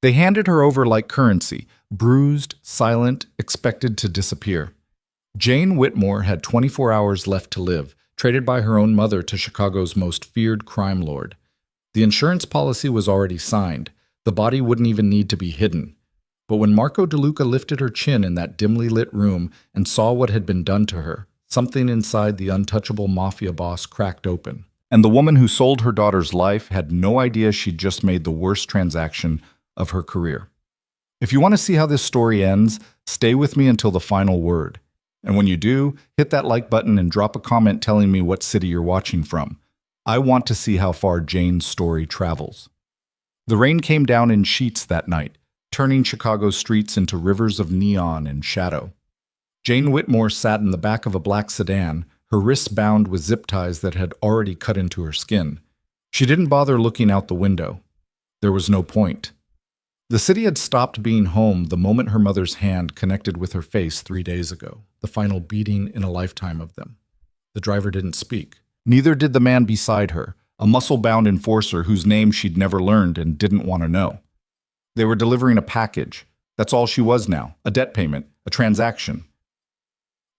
They handed her over like currency, bruised, silent, expected to disappear. Jane Whitmore had 24 hours left to live, traded by her own mother to Chicago's most feared crime lord. The insurance policy was already signed. The body wouldn't even need to be hidden. But when Marco DeLuca lifted her chin in that dimly lit room and saw what had been done to her, something inside the untouchable Mafia boss cracked open. And the woman who sold her daughter's life had no idea she'd just made the worst transaction of her career. If you want to see how this story ends, stay with me until the final word. And when you do, hit that like button and drop a comment telling me what city you're watching from. I want to see how far Jane's story travels. The rain came down in sheets that night, turning Chicago's streets into rivers of neon and shadow. Jane Whitmore sat in the back of a black sedan, her wrists bound with zip ties that had already cut into her skin. She didn't bother looking out the window. There was no point. The city had stopped being home the moment her mother's hand connected with her face 3 days ago, the final beating in a lifetime of them. The driver didn't speak. Neither did the man beside her, a muscle-bound enforcer whose name she'd never learned and didn't want to know. They were delivering a package. That's all she was now, a debt payment, a transaction.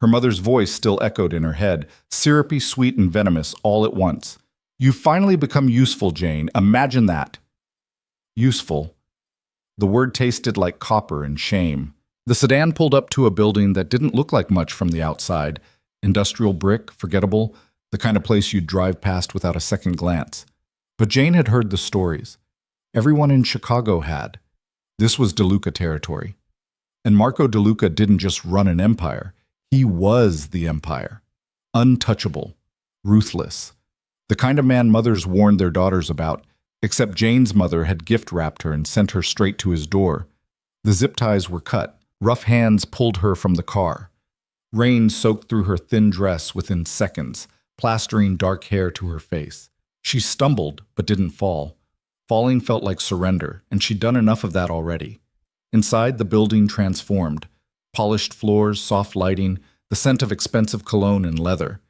Her mother's voice still echoed in her head, syrupy, sweet, and venomous all at once. "You've finally become useful, Jane. Imagine that." Useful. The word tasted like copper and shame. The sedan pulled up to a building that didn't look like much from the outside. Industrial brick, forgettable, the kind of place you'd drive past without a second glance. But Jane had heard the stories. Everyone in Chicago had. This was DeLuca territory. And Marco DeLuca didn't just run an empire. He was the empire. Untouchable. Ruthless. The kind of man mothers warned their daughters about, except Jane's mother had gift-wrapped her and sent her straight to his door. The zip ties were cut. Rough hands pulled her from the car. Rain soaked through her thin dress within seconds, plastering dark hair to her face. She stumbled, but didn't fall. Falling felt like surrender, and she'd done enough of that already. Inside, the building transformed. Polished floors, soft lighting, the scent of expensive cologne and leather.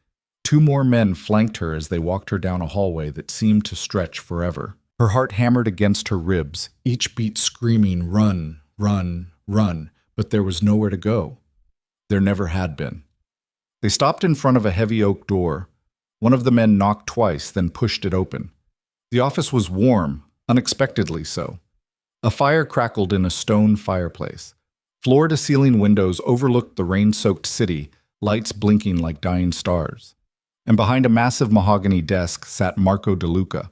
2 more men flanked her as they walked her down a hallway that seemed to stretch forever. Her heart hammered against her ribs, each beat screaming, "Run, run, run," but there was nowhere to go. There never had been. They stopped in front of a heavy oak door. One of the men knocked twice, then pushed it open. The office was warm, unexpectedly so. A fire crackled in a stone fireplace. Floor-to-ceiling windows overlooked the rain-soaked city, lights blinking like dying stars. And behind a massive mahogany desk sat Marco DeLuca.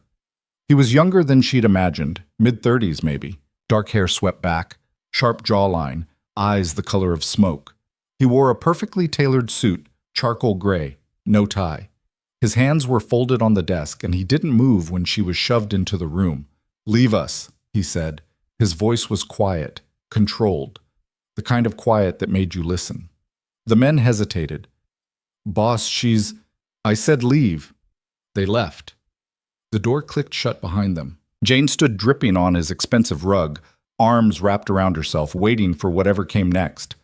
He was younger than she'd imagined, mid-30s maybe, dark hair swept back, sharp jawline, eyes the color of smoke. He wore a perfectly tailored suit, charcoal gray, no tie. His hands were folded on the desk, and he didn't move when she was shoved into the room. "Leave us," he said. His voice was quiet, controlled, the kind of quiet that made you listen. The men hesitated. "Boss, she's—" "I said leave." They left. The door clicked shut behind them. Jane stood dripping on his expensive rug, arms wrapped around herself, waiting for whatever came next.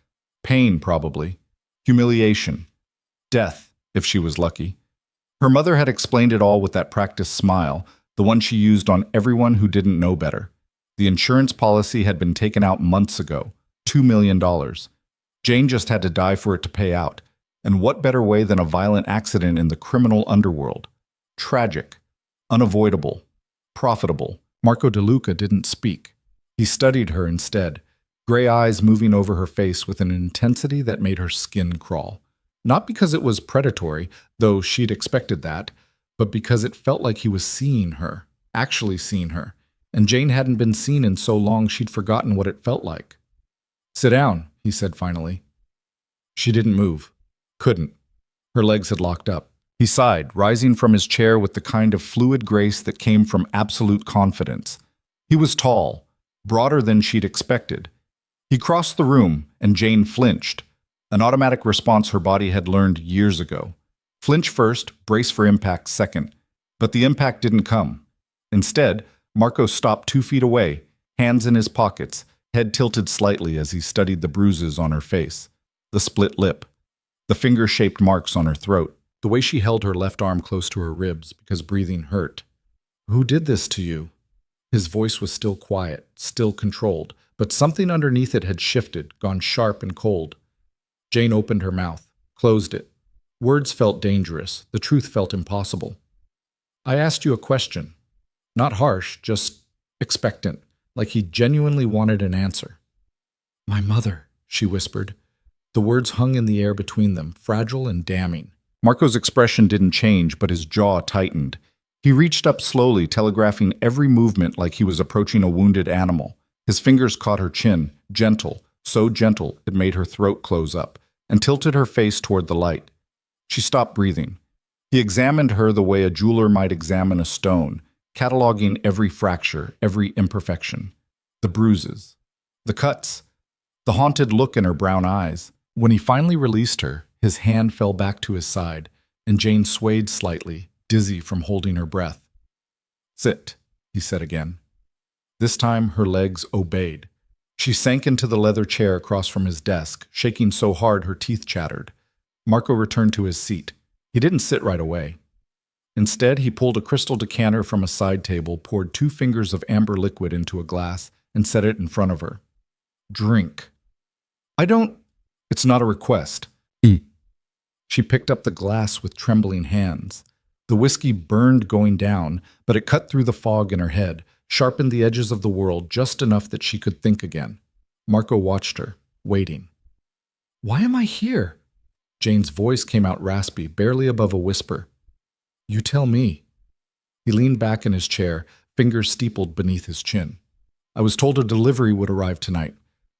Pain, probably. Humiliation. Death, if she was lucky. Her mother had explained it all with that practiced smile, the one she used on everyone who didn't know better. The insurance policy had been taken out months ago, $2 million. Jane just had to die for it to pay out. And what better way than a violent accident in the criminal underworld? Tragic. Unavoidable. Profitable. Marco DeLuca didn't speak. He studied her instead, gray eyes moving over her face with an intensity that made her skin crawl. Not because it was predatory, though she'd expected that, but because it felt like he was seeing her, actually seeing her, and Jane hadn't been seen in so long she'd forgotten what it felt like. "Sit down," he said finally. She didn't move. Couldn't. Her legs had locked up. He sighed, rising from his chair with the kind of fluid grace that came from absolute confidence. He was tall, broader than she'd expected. He crossed the room, and Jane flinched, an automatic response her body had learned years ago. Flinch first, brace for impact second. But the impact didn't come. Instead, Marco stopped 2 feet away, hands in his pockets, head tilted slightly as he studied the bruises on her face, the split lip, the finger-shaped marks on her throat, the way she held her left arm close to her ribs because breathing hurt. "Who did this to you?" His voice was still quiet, still controlled, but something underneath it had shifted, gone sharp and cold. Jane opened her mouth, closed it. Words felt dangerous. The truth felt impossible. I asked you a question. Not harsh, just expectant, like he genuinely wanted an answer. My mother, she whispered. The words hung in the air between them, fragile and damning. Marco's expression didn't change, but his jaw tightened. He reached up slowly, telegraphing every movement like he was approaching a wounded animal. His fingers caught her chin, gentle, so gentle it made her throat close up, and tilted her face toward the light. She stopped breathing. He examined her the way a jeweler might examine a stone, cataloging every fracture, every imperfection. The bruises, the cuts, the haunted look in her brown eyes. When he finally released her, his hand fell back to his side, and Jane swayed slightly, dizzy from holding her breath. Sit, he said again. This time her legs obeyed. She sank into the leather chair across from his desk, shaking so hard her teeth chattered. Marco returned to his seat. He didn't sit right away. Instead, he pulled a crystal decanter from a side table, poured 2 fingers of amber liquid into a glass, and set it in front of her. Drink. It's not a request. She picked up the glass with trembling hands. The whiskey burned going down, but it cut through the fog in her head, sharpened the edges of the world just enough that she could think again. Marco watched her, waiting. Why am I here? Jane's voice came out raspy, barely above a whisper. You tell me. He leaned back in his chair, fingers steepled beneath his chin. I was told a delivery would arrive tonight.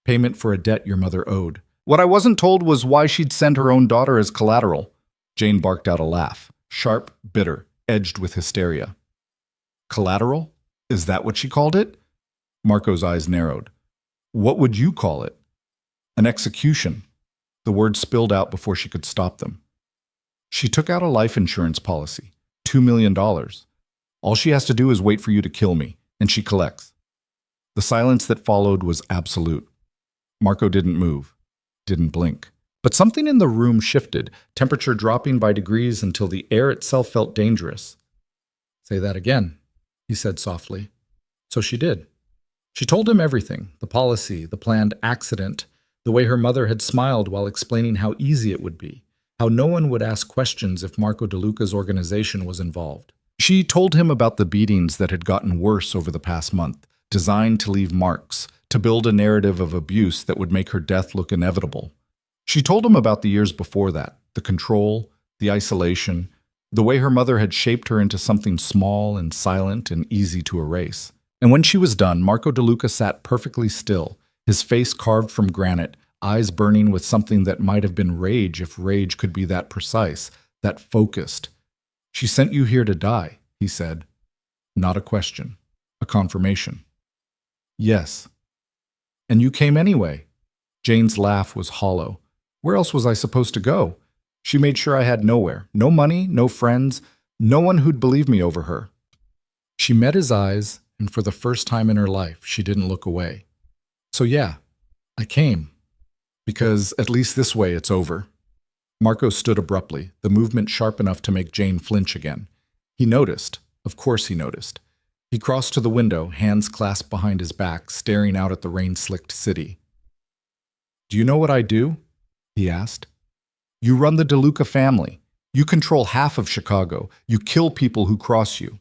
Payment for a debt your mother owed. What I wasn't told was why she'd send her own daughter as collateral. Jane barked out a laugh, sharp, bitter, edged with hysteria. Collateral? Is that what she called it? Marco's eyes narrowed. What would you call it? An execution. The words spilled out before she could stop them. She took out a life insurance policy, $2 million. All she has to do is wait for you to kill me, and she collects. The silence that followed was absolute. Marco didn't move, didn't blink. But something in the room shifted, temperature dropping by degrees until the air itself felt dangerous. Say that again, he said softly. So she did. She told him everything, the policy, the planned accident, the way her mother had smiled while explaining how easy it would be, how no one would ask questions if Marco DeLuca's organization was involved. She told him about the beatings that had gotten worse over the past month, designed to leave marks, to build a narrative of abuse that would make her death look inevitable. She told him about the years before that, the control, the isolation, the way her mother had shaped her into something small and silent and easy to erase. And when she was done, Marco DeLuca sat perfectly still, his face carved from granite, eyes burning with something that might have been rage if rage could be that precise, that focused. She sent you here to die, he said. Not a question, a confirmation. Yes. And you came anyway. Jane's laugh was hollow. Where else was I supposed to go? She made sure I had nowhere, no money, no friends, no one who'd believe me over her. She met his eyes, and for the first time in her life, she didn't look away. So yeah, I came. Because at least this way it's over. Marco stood abruptly, the movement sharp enough to make Jane flinch again. He noticed. Of course he noticed. He crossed to the window, hands clasped behind his back, staring out at the rain-slicked city. Do you know what I do? He asked. You run the DeLuca family. You control half of Chicago. You kill people who cross you.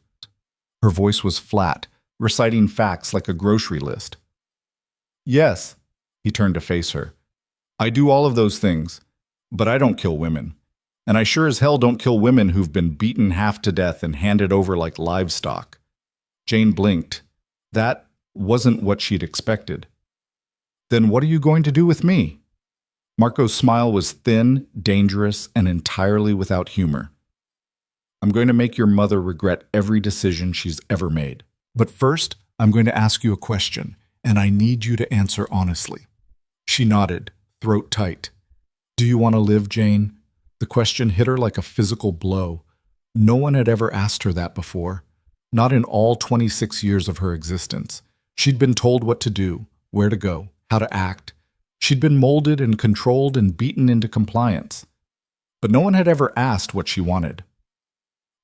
Her voice was flat, reciting facts like a grocery list. Yes, he turned to face her. I do all of those things, but I don't kill women. And I sure as hell don't kill women who've been beaten half to death and handed over like livestock. Jane blinked. That wasn't what she'd expected. Then what are you going to do with me? Marco's smile was thin, dangerous, and entirely without humor. I'm going to make your mother regret every decision she's ever made. But first, I'm going to ask you a question, and I need you to answer honestly. She nodded, throat tight. Do you want to live, Jane? The question hit her like a physical blow. No one had ever asked her that before. Not in all 26 years of her existence. She'd been told what to do, where to go, how to act. She'd been molded and controlled and beaten into compliance. But no one had ever asked what she wanted.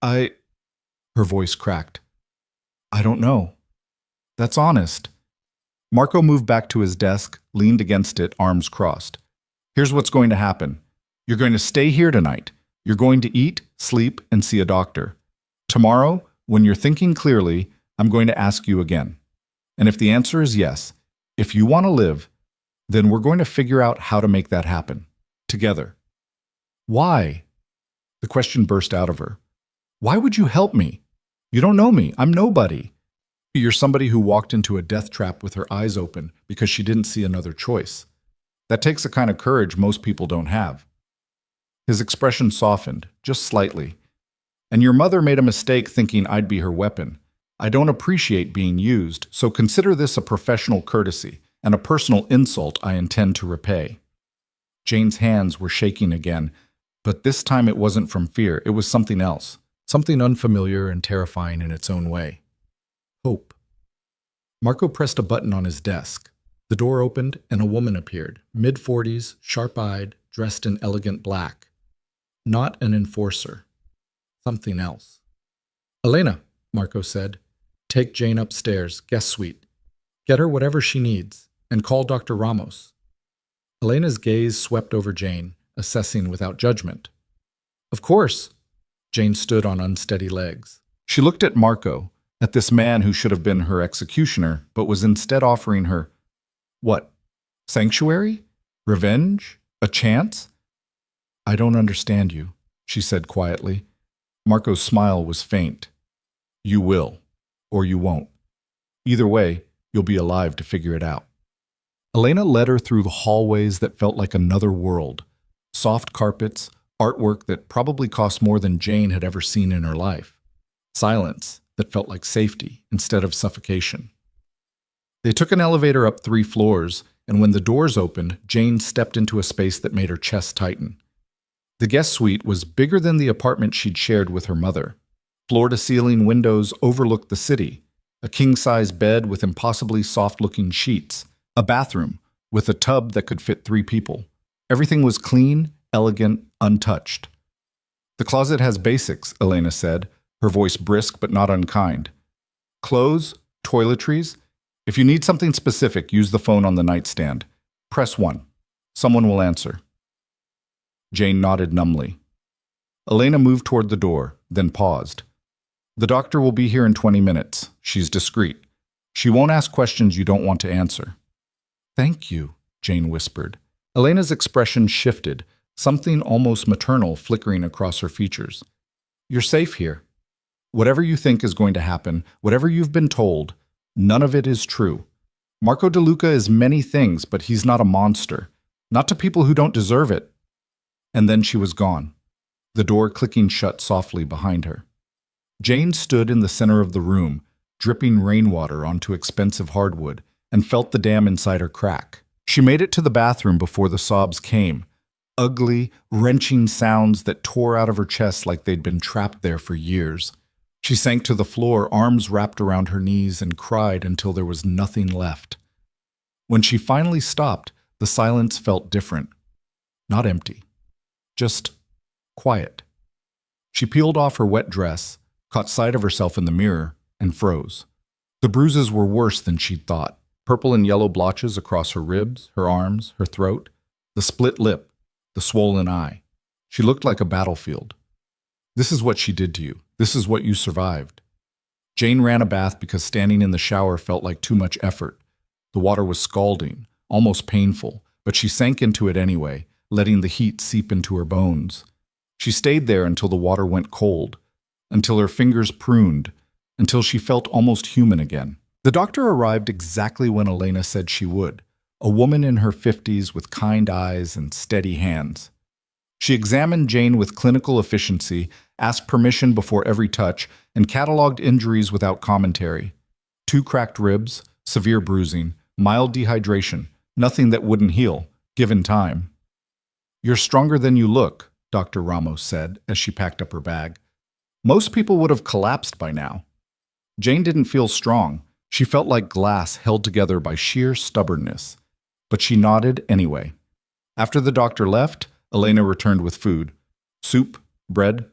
Her voice cracked. I don't know. That's honest. Marco moved back to his desk, leaned against it, arms crossed. Here's what's going to happen. You're going to stay here tonight. You're going to eat, sleep, and see a doctor. Tomorrow, when you're thinking clearly, I'm going to ask you again. And if the answer is yes, if you want to live, then we're going to figure out how to make that happen. Together. Why? The question burst out of her. Why would you help me? You don't know me. I'm nobody. You're somebody who walked into a death trap with her eyes open because she didn't see another choice. That takes a kind of courage most people don't have. His expression softened, just slightly. And your mother made a mistake thinking I'd be her weapon. I don't appreciate being used, so consider this a professional courtesy and a personal insult I intend to repay. Jane's hands were shaking again, but this time it wasn't from fear, it was something else. Something unfamiliar and terrifying in its own way. Hope. Marco pressed a button on his desk. The door opened and a woman appeared, mid-40s, sharp-eyed, dressed in elegant black. Not an enforcer. Something else. Elena, Marco said, take Jane upstairs, guest suite. Get her whatever she needs, and call Dr. Ramos. Elena's gaze swept over Jane, assessing without judgment. Of course. Jane stood on unsteady legs. She looked at Marco, at this man who should have been her executioner, but was instead offering her, what? Sanctuary? Revenge? A chance? I don't understand you, she said quietly. Marco's smile was faint. You will, or you won't. Either way, you'll be alive to figure it out. Elena led her through the hallways that felt like another world. Soft carpets, artwork that probably cost more than Jane had ever seen in her life. Silence that felt like safety instead of suffocation. They took an elevator up 3 floors, and when the doors opened, Jane stepped into a space that made her chest tighten. The guest suite was bigger than the apartment she'd shared with her mother. Floor-to-ceiling windows overlooked the city, a king-size bed with impossibly soft-looking sheets, a bathroom with a tub that could fit 3 people. Everything was clean, elegant, untouched. The closet has basics, Elena said, her voice brisk but not unkind. Clothes, toiletries. If you need something specific, use the phone on the nightstand. Press 1. Someone will answer. Jane nodded numbly. Elena moved toward the door, then paused. The doctor will be here in 20 minutes. She's discreet. She won't ask questions you don't want to answer. Thank you, Jane whispered. Elena's expression shifted, something almost maternal flickering across her features. You're safe here. Whatever you think is going to happen, whatever you've been told, none of it is true. Marco DeLuca is many things, but he's not a monster. Not to people who don't deserve it. And then she was gone, the door clicking shut softly behind her. Jane stood in the center of the room, dripping rainwater onto expensive hardwood, and felt the dam inside her crack. She made it to the bathroom before the sobs came, ugly, wrenching sounds that tore out of her chest like they'd been trapped there for years. She sank to the floor, arms wrapped around her knees, and cried until there was nothing left. When she finally stopped, the silence felt different. Not empty. Just quiet. She peeled off her wet dress, caught sight of herself in the mirror, and froze. The bruises were worse than she'd thought. Purple and yellow blotches across her ribs, her arms, her throat, the split lip, the swollen eye. She looked like a battlefield. This is what she did to you. This is what you survived. Jane ran a bath because standing in the shower felt like too much effort. The water was scalding, almost painful, but she sank into it anyway, letting the heat seep into her bones. She stayed there until the water went cold, until her fingers pruned, until she felt almost human again. The doctor arrived exactly when Elena said she would, a woman in her 50s with kind eyes and steady hands. She examined Jane with clinical efficiency, asked permission before every touch, and cataloged injuries without commentary. 2 cracked ribs, severe bruising, mild dehydration, nothing that wouldn't heal, given time. You're stronger than you look, Dr. Ramos said as she packed up her bag. Most people would have collapsed by now. Jane didn't feel strong. She felt like glass held together by sheer stubbornness. But she nodded anyway. After the doctor left, Elena returned with food. Soup, bread,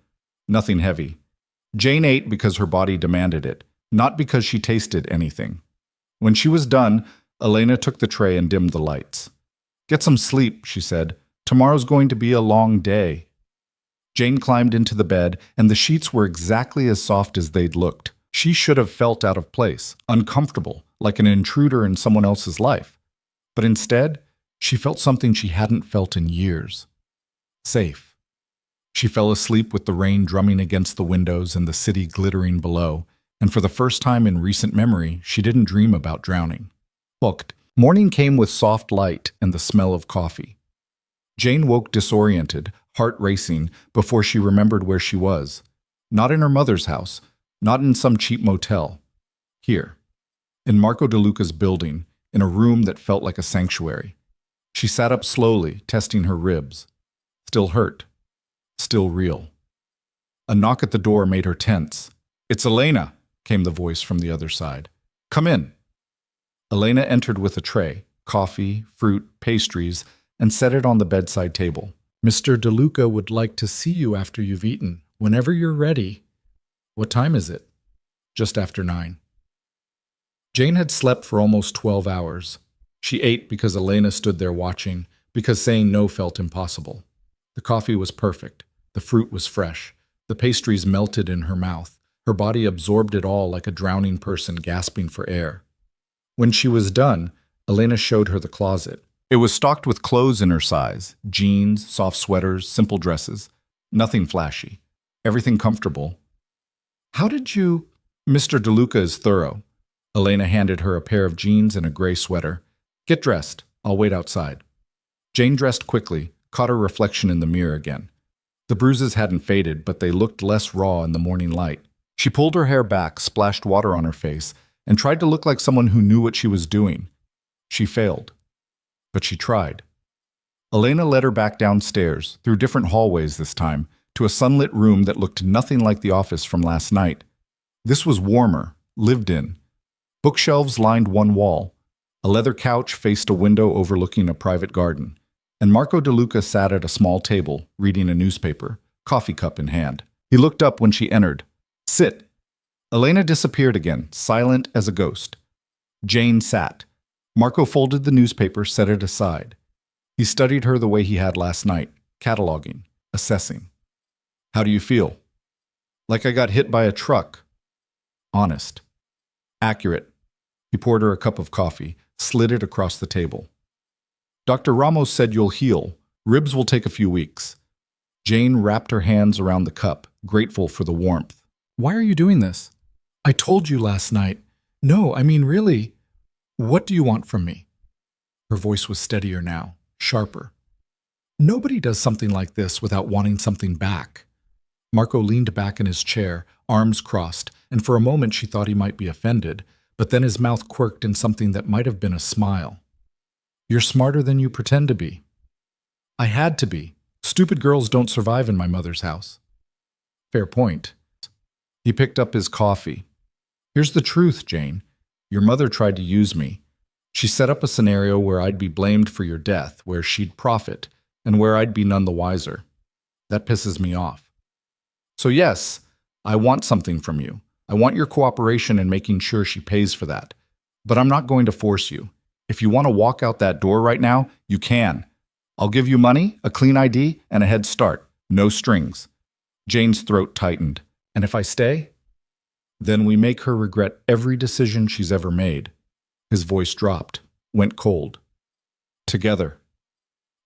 nothing heavy. Jane ate because her body demanded it, not because she tasted anything. When she was done, Elena took the tray and dimmed the lights. "Get some sleep," she said. "Tomorrow's going to be a long day." Jane climbed into the bed, and the sheets were exactly as soft as they'd looked. She should have felt out of place, uncomfortable, like an intruder in someone else's life. But instead, she felt something she hadn't felt in years. Safe. She fell asleep with the rain drumming against the windows and the city glittering below, and for the first time in recent memory, she didn't dream about drowning. Hooked. Morning came with soft light and the smell of coffee. Jane woke disoriented, heart racing, before she remembered where she was. Not in her mother's house, not in some cheap motel. Here, in Marco DeLuca's building, in a room that felt like a sanctuary. She sat up slowly, testing her ribs. Still hurt. Still real. A knock at the door made her tense. "It's Elena," came the voice from the other side. "Come in." Elena entered with a tray, coffee, fruit, pastries, and set it on the bedside table. "Mr. DeLuca would like to see you after you've eaten, whenever you're ready." "What time is it?" "Just after 9. Jane had slept for almost 12 hours. She ate because Elena stood there watching, because saying no felt impossible. The coffee was perfect. The fruit was fresh. The pastries melted in her mouth. Her body absorbed it all like a drowning person gasping for air. When she was done, Elena showed her the closet. It was stocked with clothes in her size: jeans, soft sweaters, simple dresses. Nothing flashy. Everything comfortable. "How did you—" "Mr. DeLuca is thorough." Elena handed her a pair of jeans and a gray sweater. "Get dressed. I'll wait outside." Jane dressed quickly, caught her reflection in the mirror again. The bruises hadn't faded, but they looked less raw in the morning light. She pulled her hair back, splashed water on her face, and tried to look like someone who knew what she was doing. She failed. But she tried. Elena led her back downstairs, through different hallways this time, to a sunlit room that looked nothing like the office from last night. This was warmer, lived in. Bookshelves lined one wall. A leather couch faced a window overlooking a private garden. And Marco DeLuca sat at a small table, reading a newspaper, coffee cup in hand. He looked up when she entered. "Sit." Elena disappeared again, silent as a ghost. Jane sat. Marco folded the newspaper, set it aside. He studied her the way he had last night, cataloging, assessing. "How do you feel?" "Like I got hit by a truck." "Honest." "Accurate." He poured her a cup of coffee, slid it across the table. "Dr. Ramos said you'll heal. Ribs will take a few weeks." Jane wrapped her hands around the cup, grateful for the warmth. "Why are you doing this?" "I told you last night." "No, I mean really. What do you want from me?" Her voice was steadier now, sharper. "Nobody does something like this without wanting something back." Marco leaned back in his chair, arms crossed, and for a moment she thought he might be offended, but then his mouth quirked in something that might have been a smile. "You're smarter than you pretend to be." "I had to be. Stupid girls don't survive in my mother's house." "Fair point." He picked up his coffee. "Here's the truth, Jane. Your mother tried to use me. She set up a scenario where I'd be blamed for your death, where she'd profit, and where I'd be none the wiser. That pisses me off. So yes, I want something from you. I want your cooperation in making sure she pays for that. But I'm not going to force you. If you want to walk out that door right now, you can. I'll give you money, a clean ID, and a head start. No strings." Jane's throat tightened. "And if I stay?" "Then we make her regret every decision she's ever made." His voice dropped, went cold. "Together."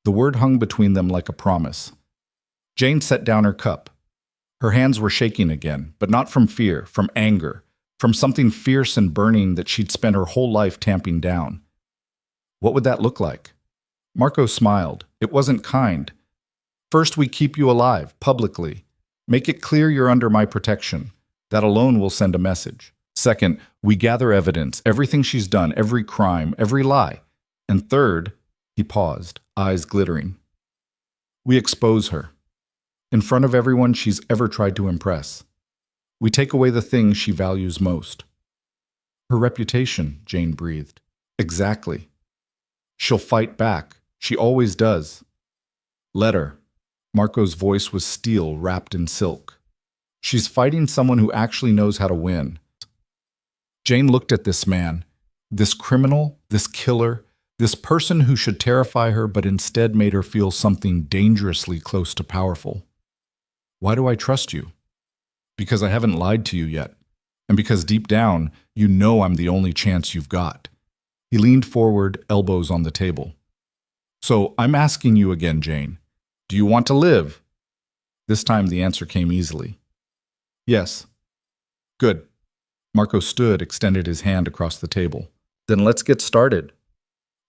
The word hung between them like a promise. Jane set down her cup. Her hands were shaking again, but not from fear, from anger, from something fierce and burning that she'd spent her whole life tamping down. What would that look like? Marco smiled. It wasn't kind. "First, we keep you alive, publicly. Make it clear you're under my protection. That alone will send a message. Second, we gather evidence, everything she's done, every crime, every lie. And third," he paused, eyes glittering, "we expose her. In front of everyone she's ever tried to impress. We take away the things she values most." "Her reputation," Jane breathed. "Exactly. She'll fight back. She always does." "Let her." Marco's voice was steel wrapped in silk. "She's fighting someone who actually knows how to win." Jane looked at this man, This criminal, this killer, this person who should terrify her but instead made her feel something dangerously close to powerful. Why do I trust you? Because I haven't lied to you yet, and because deep down, you know I'm the only chance you've got. He leaned forward, elbows on the table. So I'm asking you again, Jane. Do you want to live? This time the answer came easily. Yes. Good. Marco stood, extended his hand across the table. Then let's get started.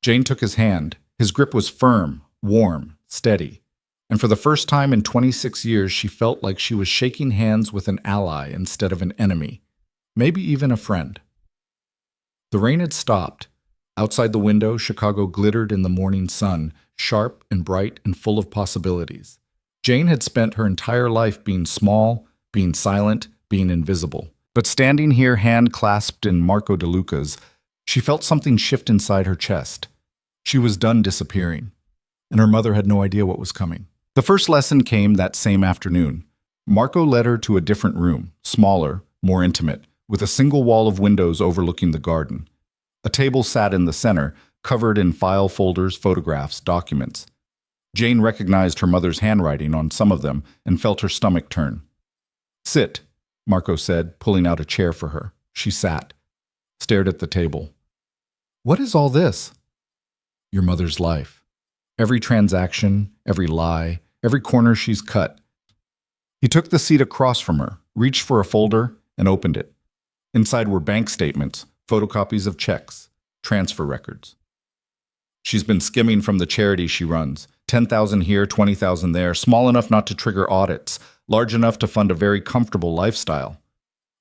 Jane took his hand. His grip was firm, warm, steady. And for the first time in 26 years, she felt like she was shaking hands with an ally instead of an enemy, maybe even a friend. The rain had stopped. Outside the window, Chicago glittered in the morning sun, sharp and bright and full of possibilities. Jane had spent her entire life being small, being silent, being invisible. But standing here, hand clasped in Marco DeLuca's, she felt something shift inside her chest. She was done disappearing, and her mother had no idea what was coming. The first lesson came that same afternoon. Marco led her to a different room, smaller, more intimate, with a single wall of windows overlooking the garden. A table sat in the center, covered in file folders, photographs, documents. Jane recognized her mother's handwriting on some of them and felt her stomach turn. Sit, Marco said, pulling out a chair for her. She sat, stared at the table. What is all this? Your mother's life. Every transaction, every lie, every corner she's cut. He took the seat across from her, reached for a folder, and opened it. Inside were bank statements, photocopies of checks, transfer records. She's been skimming from the charity she runs. 10,000 here, 20,000 there, small enough not to trigger audits, large enough to fund a very comfortable lifestyle.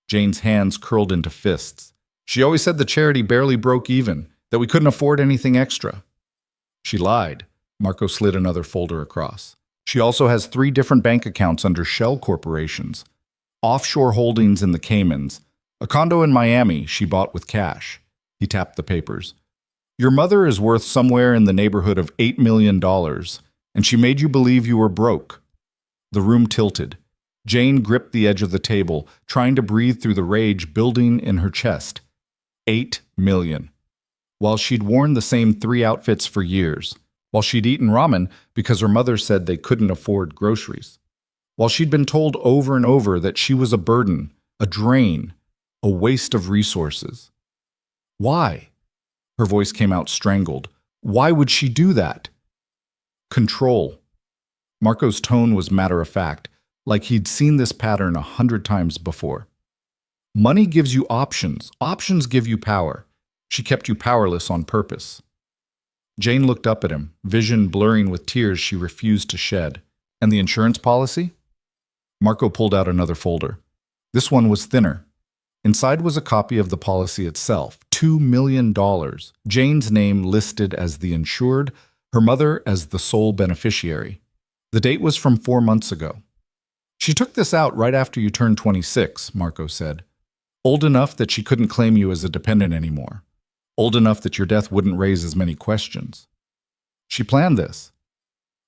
Jane's hands curled into fists. She always said the charity barely broke even, that we couldn't afford anything extra. She lied. Marco slid another folder across. She also has 3 different bank accounts under shell corporations, offshore holdings in the Caymans, a condo in Miami she bought with cash. He tapped the papers. Your mother is worth somewhere in the neighborhood of $8 million, and she made you believe you were broke. The room tilted. Jane gripped the edge of the table, trying to breathe through the rage building in her chest. 8 million. While she'd worn the same 3 outfits for years. While she'd eaten ramen because her mother said they couldn't afford groceries. While she'd been told over and over that she was a burden, a drain, a waste of resources. Why? Her voice came out strangled. Why would she do that? Control. Marco's tone was matter-of-fact, like he'd seen this pattern 100 times before. Money gives you options. Options give you power. She kept you powerless on purpose. Jane looked up at him, vision blurring with tears she refused to shed. And the insurance policy? Marco pulled out another folder. This one was thinner. Inside was a copy of the policy itself, $2 million. Jane's name listed as the insured, her mother as the sole beneficiary. The date was from 4 months ago. She took this out right after you turned 26, Marco said. Old enough that she couldn't claim you as a dependent anymore. Old enough that your death wouldn't raise as many questions. She planned this.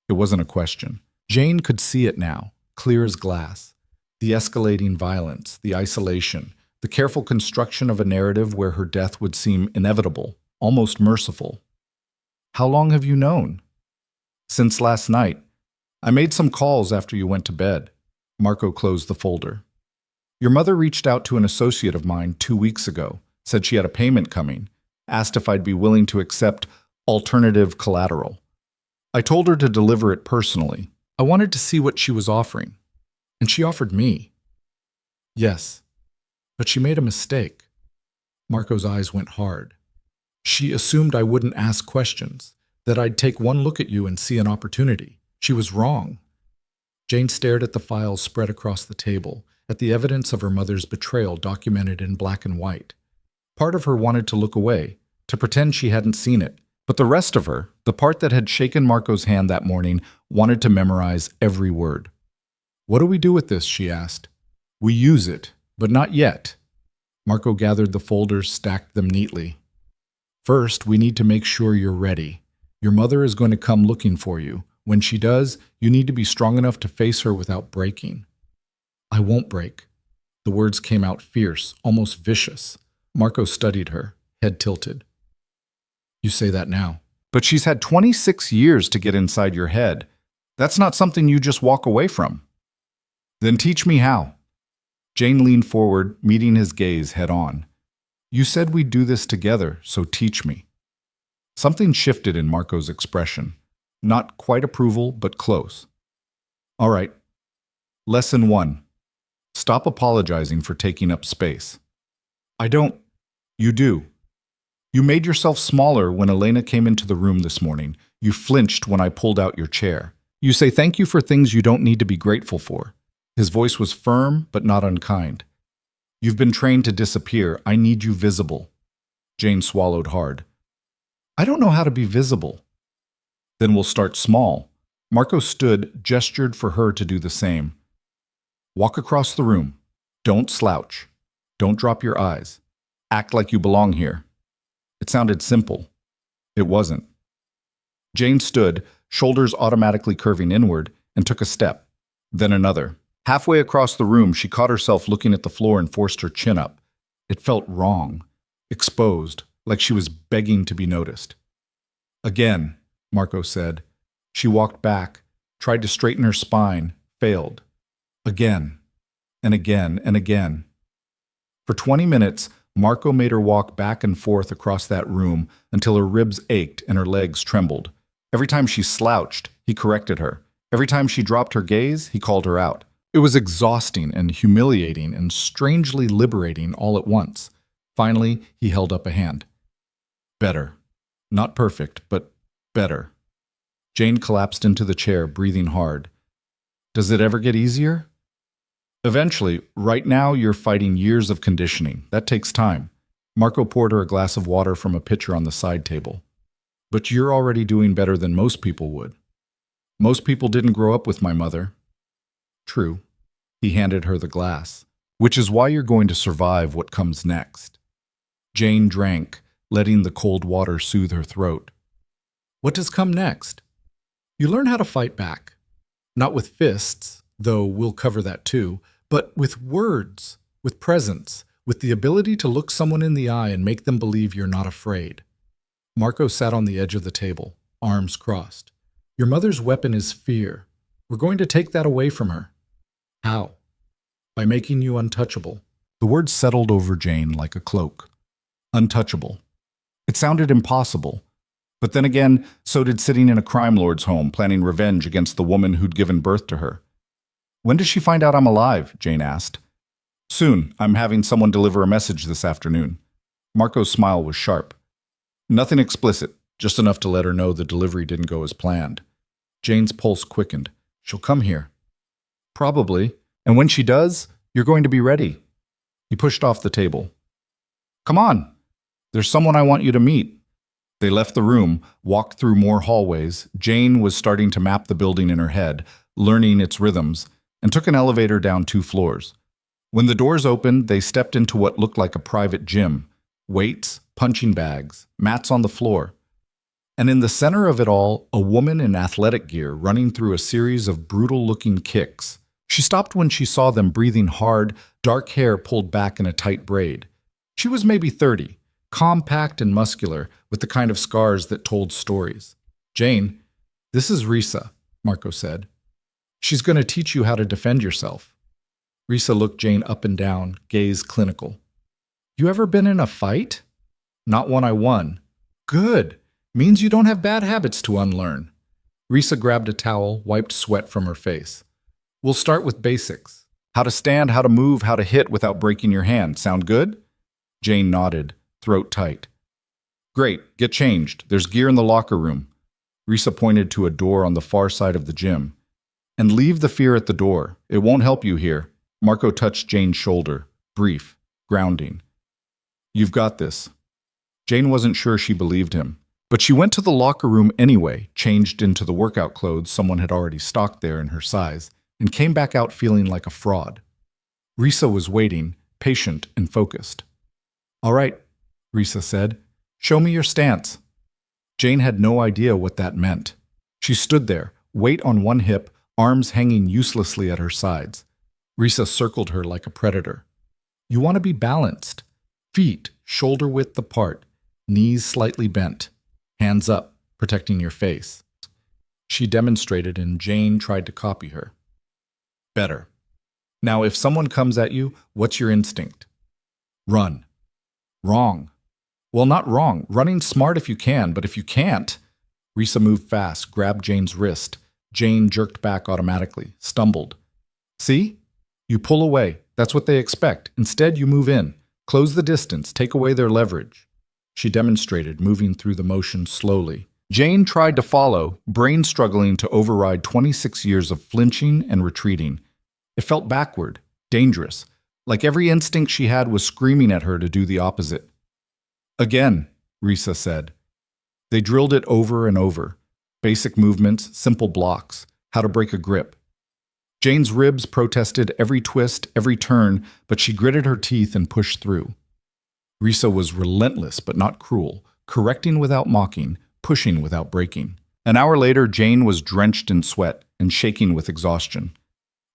It wasn't a question. Jane could see it now, clear as glass. The escalating violence, the isolation, the careful construction of a narrative where her death would seem inevitable, almost merciful. How long have you known? Since last night. I made some calls after you went to bed. Marco closed the folder. Your mother reached out to an associate of mine 2 weeks ago, said she had a payment coming, asked if I'd be willing to accept alternative collateral. I told her to deliver it personally. I wanted to see what she was offering, and she offered me. Yes, but she made a mistake. Marco's eyes went hard. She assumed I wouldn't ask questions, that I'd take one look at you and see an opportunity. She was wrong. Jane stared at the files spread across the table, at the evidence of her mother's betrayal documented in black and white. Part of her wanted to look away, to pretend she hadn't seen it, but the rest of her, the part that had shaken Marco's hand that morning, wanted to memorize every word. What do we do with this? She asked. We use it, but not yet. Marco gathered the folders, stacked them neatly. First, we need to make sure you're ready. Your mother is going to come looking for you. When she does, you need to be strong enough to face her without breaking. I won't break. The words came out fierce, almost vicious. Marco studied her, head tilted. You say that now. But she's had 26 years to get inside your head. That's not something you just walk away from. Then teach me how. Jane leaned forward, meeting his gaze head on. You said we'd do this together, so teach me. Something shifted in Marco's expression. Not quite approval, but close. All right. Lesson 1. Stop apologizing for taking up space. I don't. You do. You made yourself smaller when Elena came into the room this morning. You flinched when I pulled out your chair. You say thank you for things you don't need to be grateful for. His voice was firm, but not unkind. You've been trained to disappear. I need you visible. Jane swallowed hard. I don't know how to be visible. Then we'll start small. Marco stood, gestured for her to do the same. Walk across the room. Don't slouch. Don't drop your eyes. Act like you belong here. It sounded simple. It wasn't. Jane stood, shoulders automatically curving inward, and took a step, then another. Halfway across the room, she caught herself looking at the floor and forced her chin up. It felt wrong, exposed, like she was begging to be noticed. Again, Marco said. She walked back, tried to straighten her spine, failed. Again, and again, and again. For 20 minutes, Marco made her walk back and forth across that room until her ribs ached and her legs trembled. Every time she slouched, he corrected her. Every time she dropped her gaze, he called her out. It was exhausting and humiliating and strangely liberating all at once. Finally, he held up a hand. Better. Not perfect, but better. Jane collapsed into the chair, breathing hard. Does it ever get easier? Eventually. Right now, you're fighting years of conditioning. That takes time. Marco poured her a glass of water from a pitcher on the side table. But you're already doing better than most people would. Most people didn't grow up with my mother. True. He handed her the glass. Which is why you're going to survive what comes next. Jane drank, letting the cold water soothe her throat. What does come next? You learn how to fight back. Not with fists, though we'll cover that too, but with words, with presence, with the ability to look someone in the eye and make them believe you're not afraid. Marco sat on the edge of the table, arms crossed. Your mother's weapon is fear. We're going to take that away from her. How? By making you untouchable. The word settled over Jane like a cloak. Untouchable. It sounded impossible. But then again, so did sitting in a crime lord's home, planning revenge against the woman who'd given birth to her. When does she find out I'm alive? Jane asked. Soon. I'm having someone deliver a message this afternoon. Marco's smile was sharp. Nothing explicit, just enough to let her know the delivery didn't go as planned. Jane's pulse quickened. She'll come here. Probably. And when she does, you're going to be ready. He pushed off the table. Come on. There's someone I want you to meet. They left the room, walked through more hallways. Jane was starting to map the building in her head, learning its rhythms, and took an elevator down 2 floors. When the doors opened, they stepped into what looked like a private gym. Weights, punching bags, mats on the floor. And in the center of it all, a woman in athletic gear running through a series of brutal-looking kicks. She stopped when she saw them breathing hard, dark hair pulled back in a tight braid. She was maybe 30, compact and muscular, with the kind of scars that told stories. Jane, this is Risa, Marco said. She's going to teach you how to defend yourself. Risa looked Jane up and down, gaze clinical. You ever been in a fight? Not one I won. Good. Means you don't have bad habits to unlearn. Risa grabbed a towel, wiped sweat from her face. We'll start with basics. How to stand, how to move, how to hit without breaking your hand. Sound good? Jane nodded, throat tight. Great, get changed. There's gear in the locker room. Risa pointed to a door on the far side of the gym. And leave the fear at the door. It won't help you here. Marco touched Jane's shoulder, brief, grounding. You've got this. Jane wasn't sure she believed him. But she went to the locker room anyway, changed into the workout clothes someone had already stocked there in her size, and came back out feeling like a fraud. Risa was waiting, patient and focused. All right, Risa said. Show me your stance. Jane had no idea what that meant. She stood there, weight on one hip, arms hanging uselessly at her sides. Risa circled her like a predator. You want to be balanced. Feet shoulder-width apart, knees slightly bent, hands up, protecting your face. She demonstrated and Jane tried to copy her. Better. Now, if someone comes at you, what's your instinct? Run. Wrong. Well, not wrong. Running's smart if you can, but if you can't... Risa moved fast, grabbed Jane's wrist. Jane jerked back automatically, stumbled. See? You pull away. That's what they expect. Instead, you move in. Close the distance. Take away their leverage. She demonstrated, moving through the motion slowly. Jane tried to follow, brain struggling to override 26 years of flinching and retreating. It felt backward, dangerous, like every instinct she had was screaming at her to do the opposite. Again, Risa said. They drilled it over and over. Basic movements, simple blocks, how to break a grip. Jane's ribs protested every twist, every turn, but she gritted her teeth and pushed through. Risa was relentless but not cruel, correcting without mocking, pushing without breaking. An hour later, Jane was drenched in sweat and shaking with exhaustion.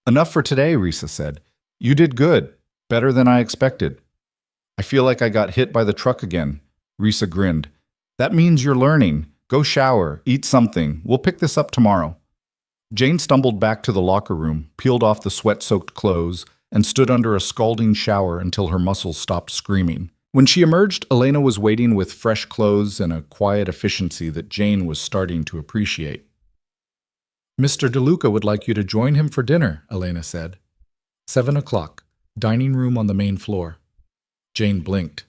Enough for today, Risa said. You did good, better than I expected. I feel like I got hit by the truck again. Risa grinned. That means you're learning. Go shower, eat something. We'll pick this up tomorrow. Jane stumbled back to the locker room, peeled off the sweat-soaked clothes, and stood under a scalding shower until her muscles stopped screaming. When she emerged, Elena was waiting with fresh clothes and a quiet efficiency that Jane was starting to appreciate. Mr. DeLuca would like you to join him for dinner, Elena said. 7 o'clock, dining room on the main floor. Jane blinked.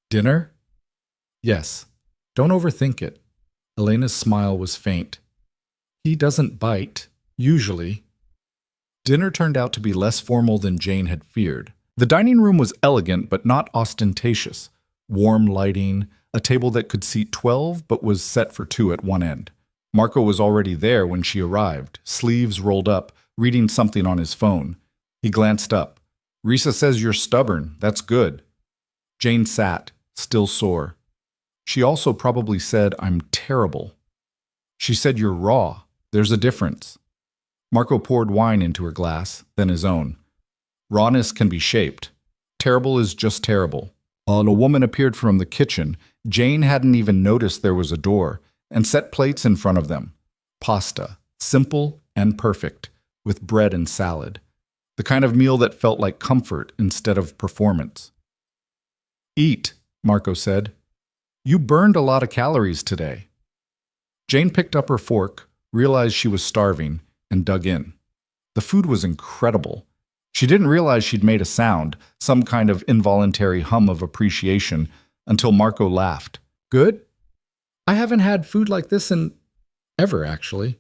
Dinner? Yes. Don't overthink it. Elena's smile was faint. He doesn't bite, usually. Dinner turned out to be less formal than Jane had feared. The dining room was elegant but not ostentatious. Warm lighting, a table that could seat 12 but was set for 2 at one end. Marco was already there when she arrived, sleeves rolled up, reading something on his phone. He glanced up. Risa says you're stubborn. That's good. Jane sat, still sore. She also probably said, I'm terrible. She said you're raw. There's a difference. Marco poured wine into her glass, then his own. Rawness can be shaped. Terrible is just terrible. While a woman appeared from the kitchen, Jane hadn't even noticed there was a door, and set plates in front of them. Pasta, simple and perfect, with bread and salad. The kind of meal that felt like comfort instead of performance. Eat, Marco said. You burned a lot of calories today. Jane picked up her fork, realized she was starving, and dug in. The food was incredible. She didn't realize she'd made a sound, some kind of involuntary hum of appreciation, until Marco laughed. Good? I haven't had food like this in ever, actually.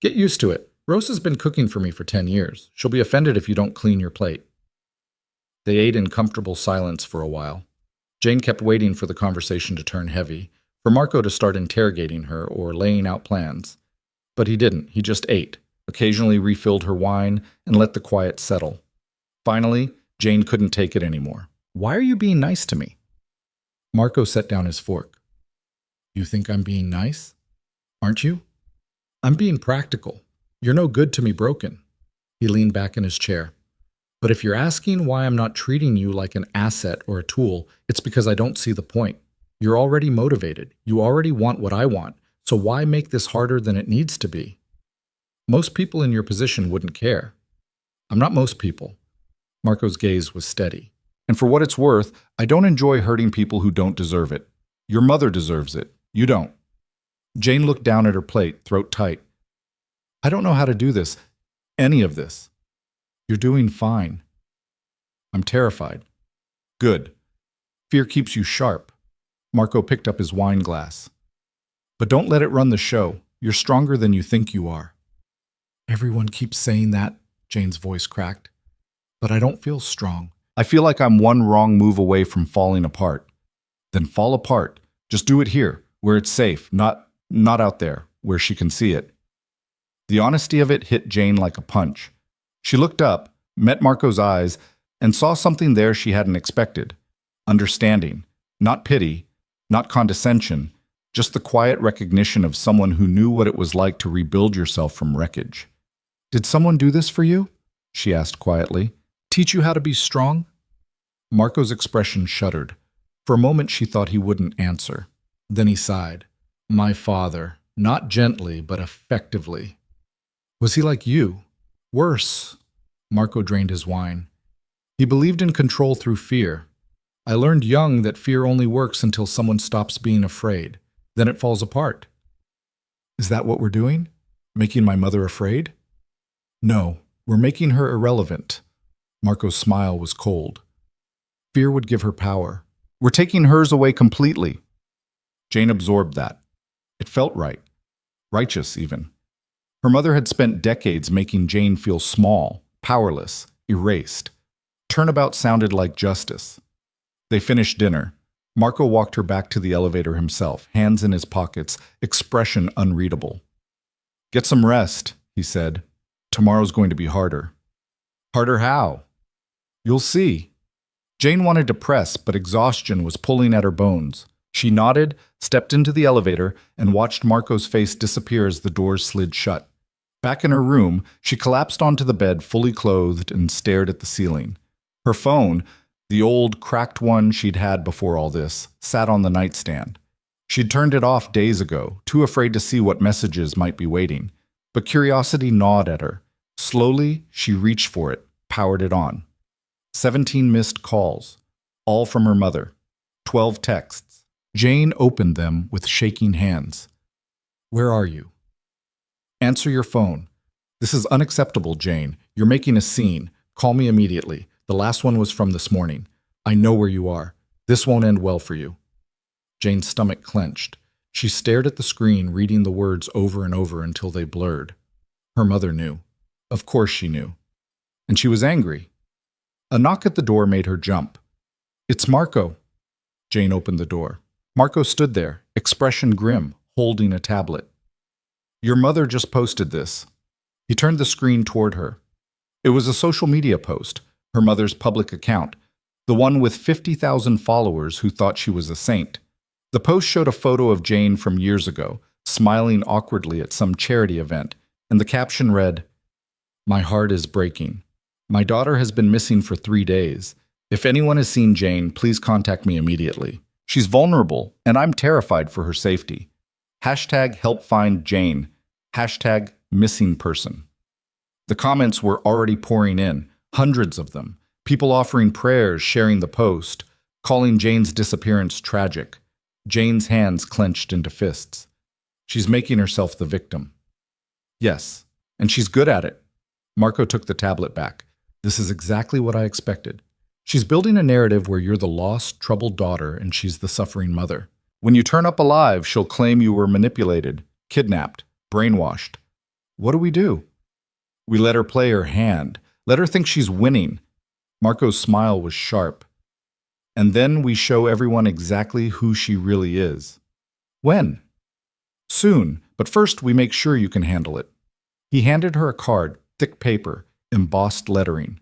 Get used to it. Rosa's been cooking for me for 10 years. She'll be offended if you don't clean your plate. They ate in comfortable silence for a while. Jane kept waiting for the conversation to turn heavy, for Marco to start interrogating her or laying out plans. But he didn't. He just ate, occasionally refilled her wine, and let the quiet settle. Finally, Jane couldn't take it anymore. Why are you being nice to me? Marco set down his fork. You think I'm being nice? Aren't you? I'm being practical. You're no good to me broken. He leaned back in his chair. But if you're asking why I'm not treating you like an asset or a tool, it's because I don't see the point. You're already motivated. You already want what I want. So why make this harder than it needs to be? Most people in your position wouldn't care. I'm not most people. Marco's gaze was steady. And for what it's worth, I don't enjoy hurting people who don't deserve it. Your mother deserves it. You don't. Jane looked down at her plate, throat tight. I don't know how to do this. Any of this. You're doing fine. I'm terrified. Good. Fear keeps you sharp. Marco picked up his wine glass. But don't let it run the show. You're stronger than you think you are. Everyone keeps saying that, Jane's voice cracked. But I don't feel strong. I feel like I'm one wrong move away from falling apart. Then fall apart. Just do it here, where it's safe, not out there, where she can see it. The honesty of it hit Jane like a punch. She looked up, met Marco's eyes, and saw something there she hadn't expected. Understanding, not pity, not condescension, just the quiet recognition of someone who knew what it was like to rebuild yourself from wreckage. Did someone do this for you? She asked quietly. Teach you how to be strong? Marco's expression shuddered. For a moment she thought he wouldn't answer. Then he sighed. My father, not gently, but effectively. Was he like you? Worse. Marco drained his wine. He believed in control through fear. I learned young that fear only works until someone stops being afraid. Then it falls apart. Is that what we're doing? Making my mother afraid? No, we're making her irrelevant. Marco's smile was cold. Fear would give her power. We're taking hers away completely. Jane absorbed that. It felt right. Righteous, even. Her mother had spent decades making Jane feel small, powerless, erased. Turnabout sounded like justice. They finished dinner. Marco walked her back to the elevator himself, hands in his pockets, expression unreadable. Get some rest, he said. Tomorrow's going to be harder. Harder how? You'll see. Jane wanted to press, but exhaustion was pulling at her bones. She nodded, stepped into the elevator, and watched Marco's face disappear as the doors slid shut. Back in her room, she collapsed onto the bed fully clothed and stared at the ceiling. Her phone, the old, cracked one she'd had before all this, sat on the nightstand. She'd turned it off days ago, too afraid to see what messages might be waiting. But curiosity gnawed at her. Slowly, she reached for it, powered it on. 17 missed calls, all from her mother. 12 texts. Jane opened them with shaking hands. Where are you? Answer your phone. This is unacceptable, Jane. You're making a scene. Call me immediately. The last one was from this morning. I know where you are. This won't end well for you. Jane's stomach clenched. She stared at the screen, reading the words over and over until they blurred. Her mother knew. Of course she knew. And she was angry. A knock at the door made her jump. It's Marco. Jane opened the door. Marco stood there, expression grim, holding a tablet. Your mother just posted this. He turned the screen toward her. It was a social media post, her mother's public account, the one with 50,000 followers who thought she was a saint. The post showed a photo of Jane from years ago, smiling awkwardly at some charity event, and the caption read, My heart is breaking. My daughter has been missing for 3 days. If anyone has seen Jane, please contact me immediately. She's vulnerable, and I'm terrified for her safety. Hashtag help find Jane. Hashtag missing person. The comments were already pouring in, hundreds of them. People offering prayers, sharing the post, calling Jane's disappearance tragic. Jane's hands clenched into fists. She's making herself the victim. Yes, and she's good at it. Marco took the tablet back. This is exactly what I expected. She's building a narrative where you're the lost, troubled daughter and she's the suffering mother. When you turn up alive, she'll claim you were manipulated, kidnapped, brainwashed. What do? We let her play her hand. Let her think she's winning. Marco's smile was sharp. And then we show everyone exactly who she really is. When? Soon, but first we make sure you can handle it. He handed her a card, thick paper, embossed lettering.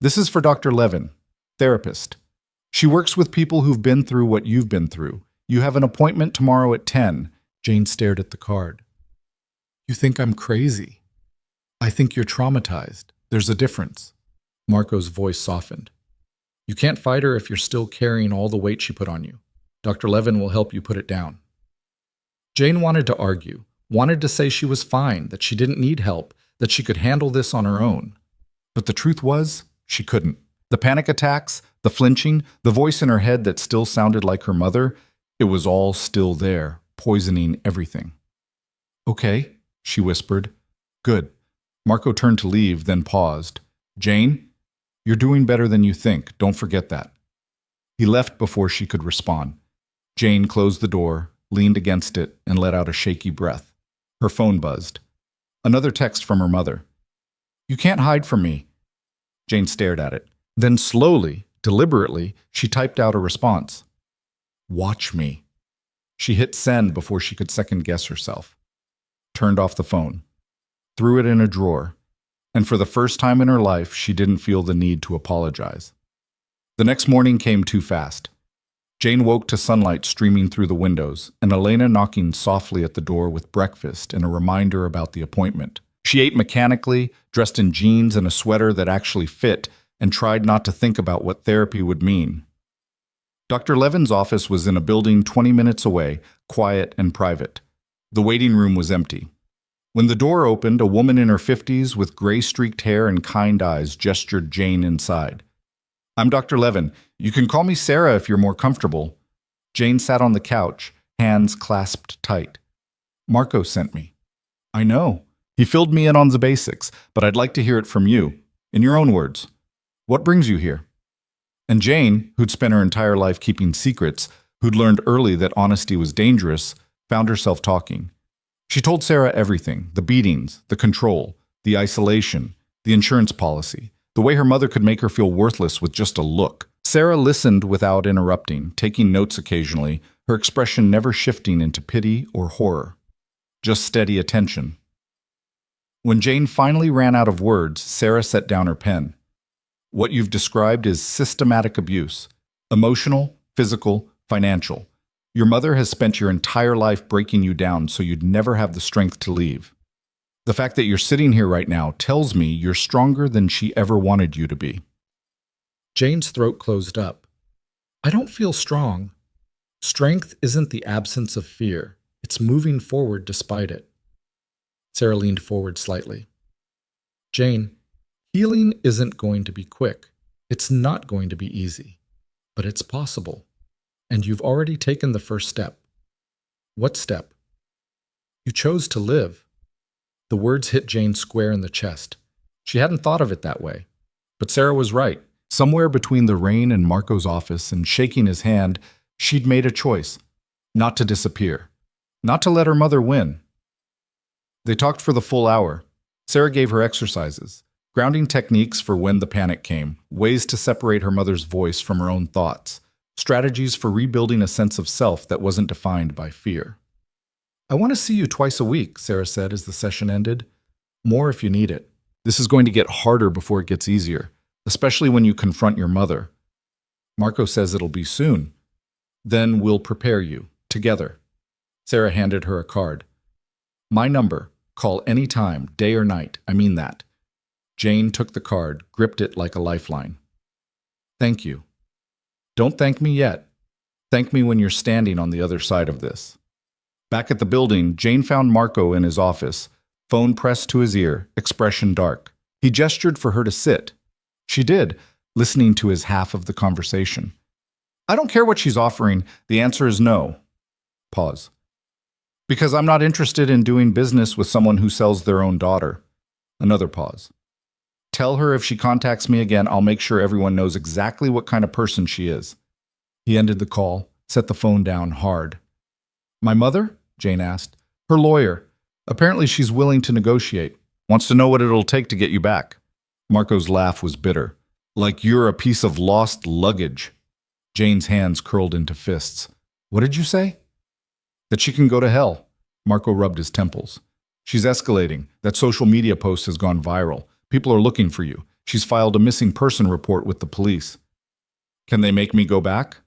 This is for Dr. Levin, therapist. She works with people who've been through what you've been through. You have an appointment tomorrow at 10. Jane stared at the card. You think I'm crazy? I think you're traumatized. There's a difference. Marco's voice softened. You can't fight her if you're still carrying all the weight she put on you. Dr. Levin will help you put it down. Jane wanted to argue, wanted to say she was fine, that she didn't need help, that she could handle this on her own. But the truth was, she couldn't. The panic attacks, the flinching, the voice in her head that still sounded like her mother, it was all still there, poisoning everything. Okay, she whispered. Good. Marco turned to leave, then paused. Jane, you're doing better than you think. Don't forget that. He left before she could respond. Jane closed the door, leaned against it, and let out a shaky breath. Her phone buzzed. Another text from her mother. You can't hide from me. Jane stared at it. Then slowly, deliberately, she typed out a response. Watch me. She hit send before she could second-guess herself. Turned off the phone. Threw it in a drawer. And for the first time in her life, she didn't feel the need to apologize. The next morning came too fast. Jane woke to sunlight streaming through the windows, and Elena knocking softly at the door with breakfast and a reminder about the appointment. She ate mechanically, dressed in jeans and a sweater that actually fit, and tried not to think about what therapy would mean. Dr. Levin's office was in a building 20 minutes away, quiet and private. The waiting room was empty. When the door opened, a woman in her 50s with gray-streaked hair and kind eyes gestured Jane inside. "I'm Dr. Levin. You can call me Sarah if you're more comfortable." Jane sat on the couch, hands clasped tight. "Marco sent me." "I know. He filled me in on the basics, but I'd like to hear it from you. In your own words. What brings you here?" And Jane, who'd spent her entire life keeping secrets, who'd learned early that honesty was dangerous, found herself talking. She told Sarah everything: the beatings, the control, the isolation, the insurance policy, the way her mother could make her feel worthless with just a look. Sarah listened without interrupting, taking notes occasionally, her expression never shifting into pity or horror. Just steady attention. When Jane finally ran out of words, Sarah set down her pen. "What you've described is systematic abuse. Emotional, physical, financial. Your mother has spent your entire life breaking you down so you'd never have the strength to leave. The fact that you're sitting here right now tells me you're stronger than she ever wanted you to be." Jane's throat closed up. "I don't feel strong. Strength isn't the absence of fear. It's moving forward despite it." Sarah leaned forward slightly. "Jane, healing isn't going to be quick. It's not going to be easy. But it's possible. And you've already taken the first step." "What step?" "You chose to live." The words hit Jane square in the chest. She hadn't thought of it that way. But Sarah was right. Somewhere between the rain in Marco's office and shaking his hand, she'd made a choice. Not to disappear. Not to let her mother win. They talked for the full hour. Sarah gave her exercises, grounding techniques for when the panic came, ways to separate her mother's voice from her own thoughts, strategies for rebuilding a sense of self that wasn't defined by fear. "I want to see you twice a week," Sarah said as the session ended. "More if you need it. This is going to get harder before it gets easier, especially when you confront your mother. Marco says it'll be soon. Then we'll prepare you, together." Sarah handed her a card. "My number. Call any time, day or night. I mean that." Jane took the card, gripped it like a lifeline. "Thank you. Don't thank me yet. Thank me when you're standing on the other side of this." Back at the building, Jane found Marco in his office, phone pressed to his ear, expression dark. He gestured for her to sit. She did, listening to his half of the conversation. "I don't care what she's offering. The answer is no." Pause. "Because I'm not interested in doing business with someone who sells their own daughter." Another pause. "Tell her if she contacts me again, I'll make sure everyone knows exactly what kind of person she is." He ended the call, set the phone down hard. "My mother?" Jane asked. "Her lawyer. Apparently she's willing to negotiate. Wants to know what it'll take to get you back." Marco's laugh was bitter. "Like you're a piece of lost luggage." Jane's hands curled into fists. "What did you say?" "That she can go to hell." Marco rubbed his temples. "She's escalating. That social media post has gone viral. People are looking for you. She's filed a missing person report with the police." "Can they make me go back?"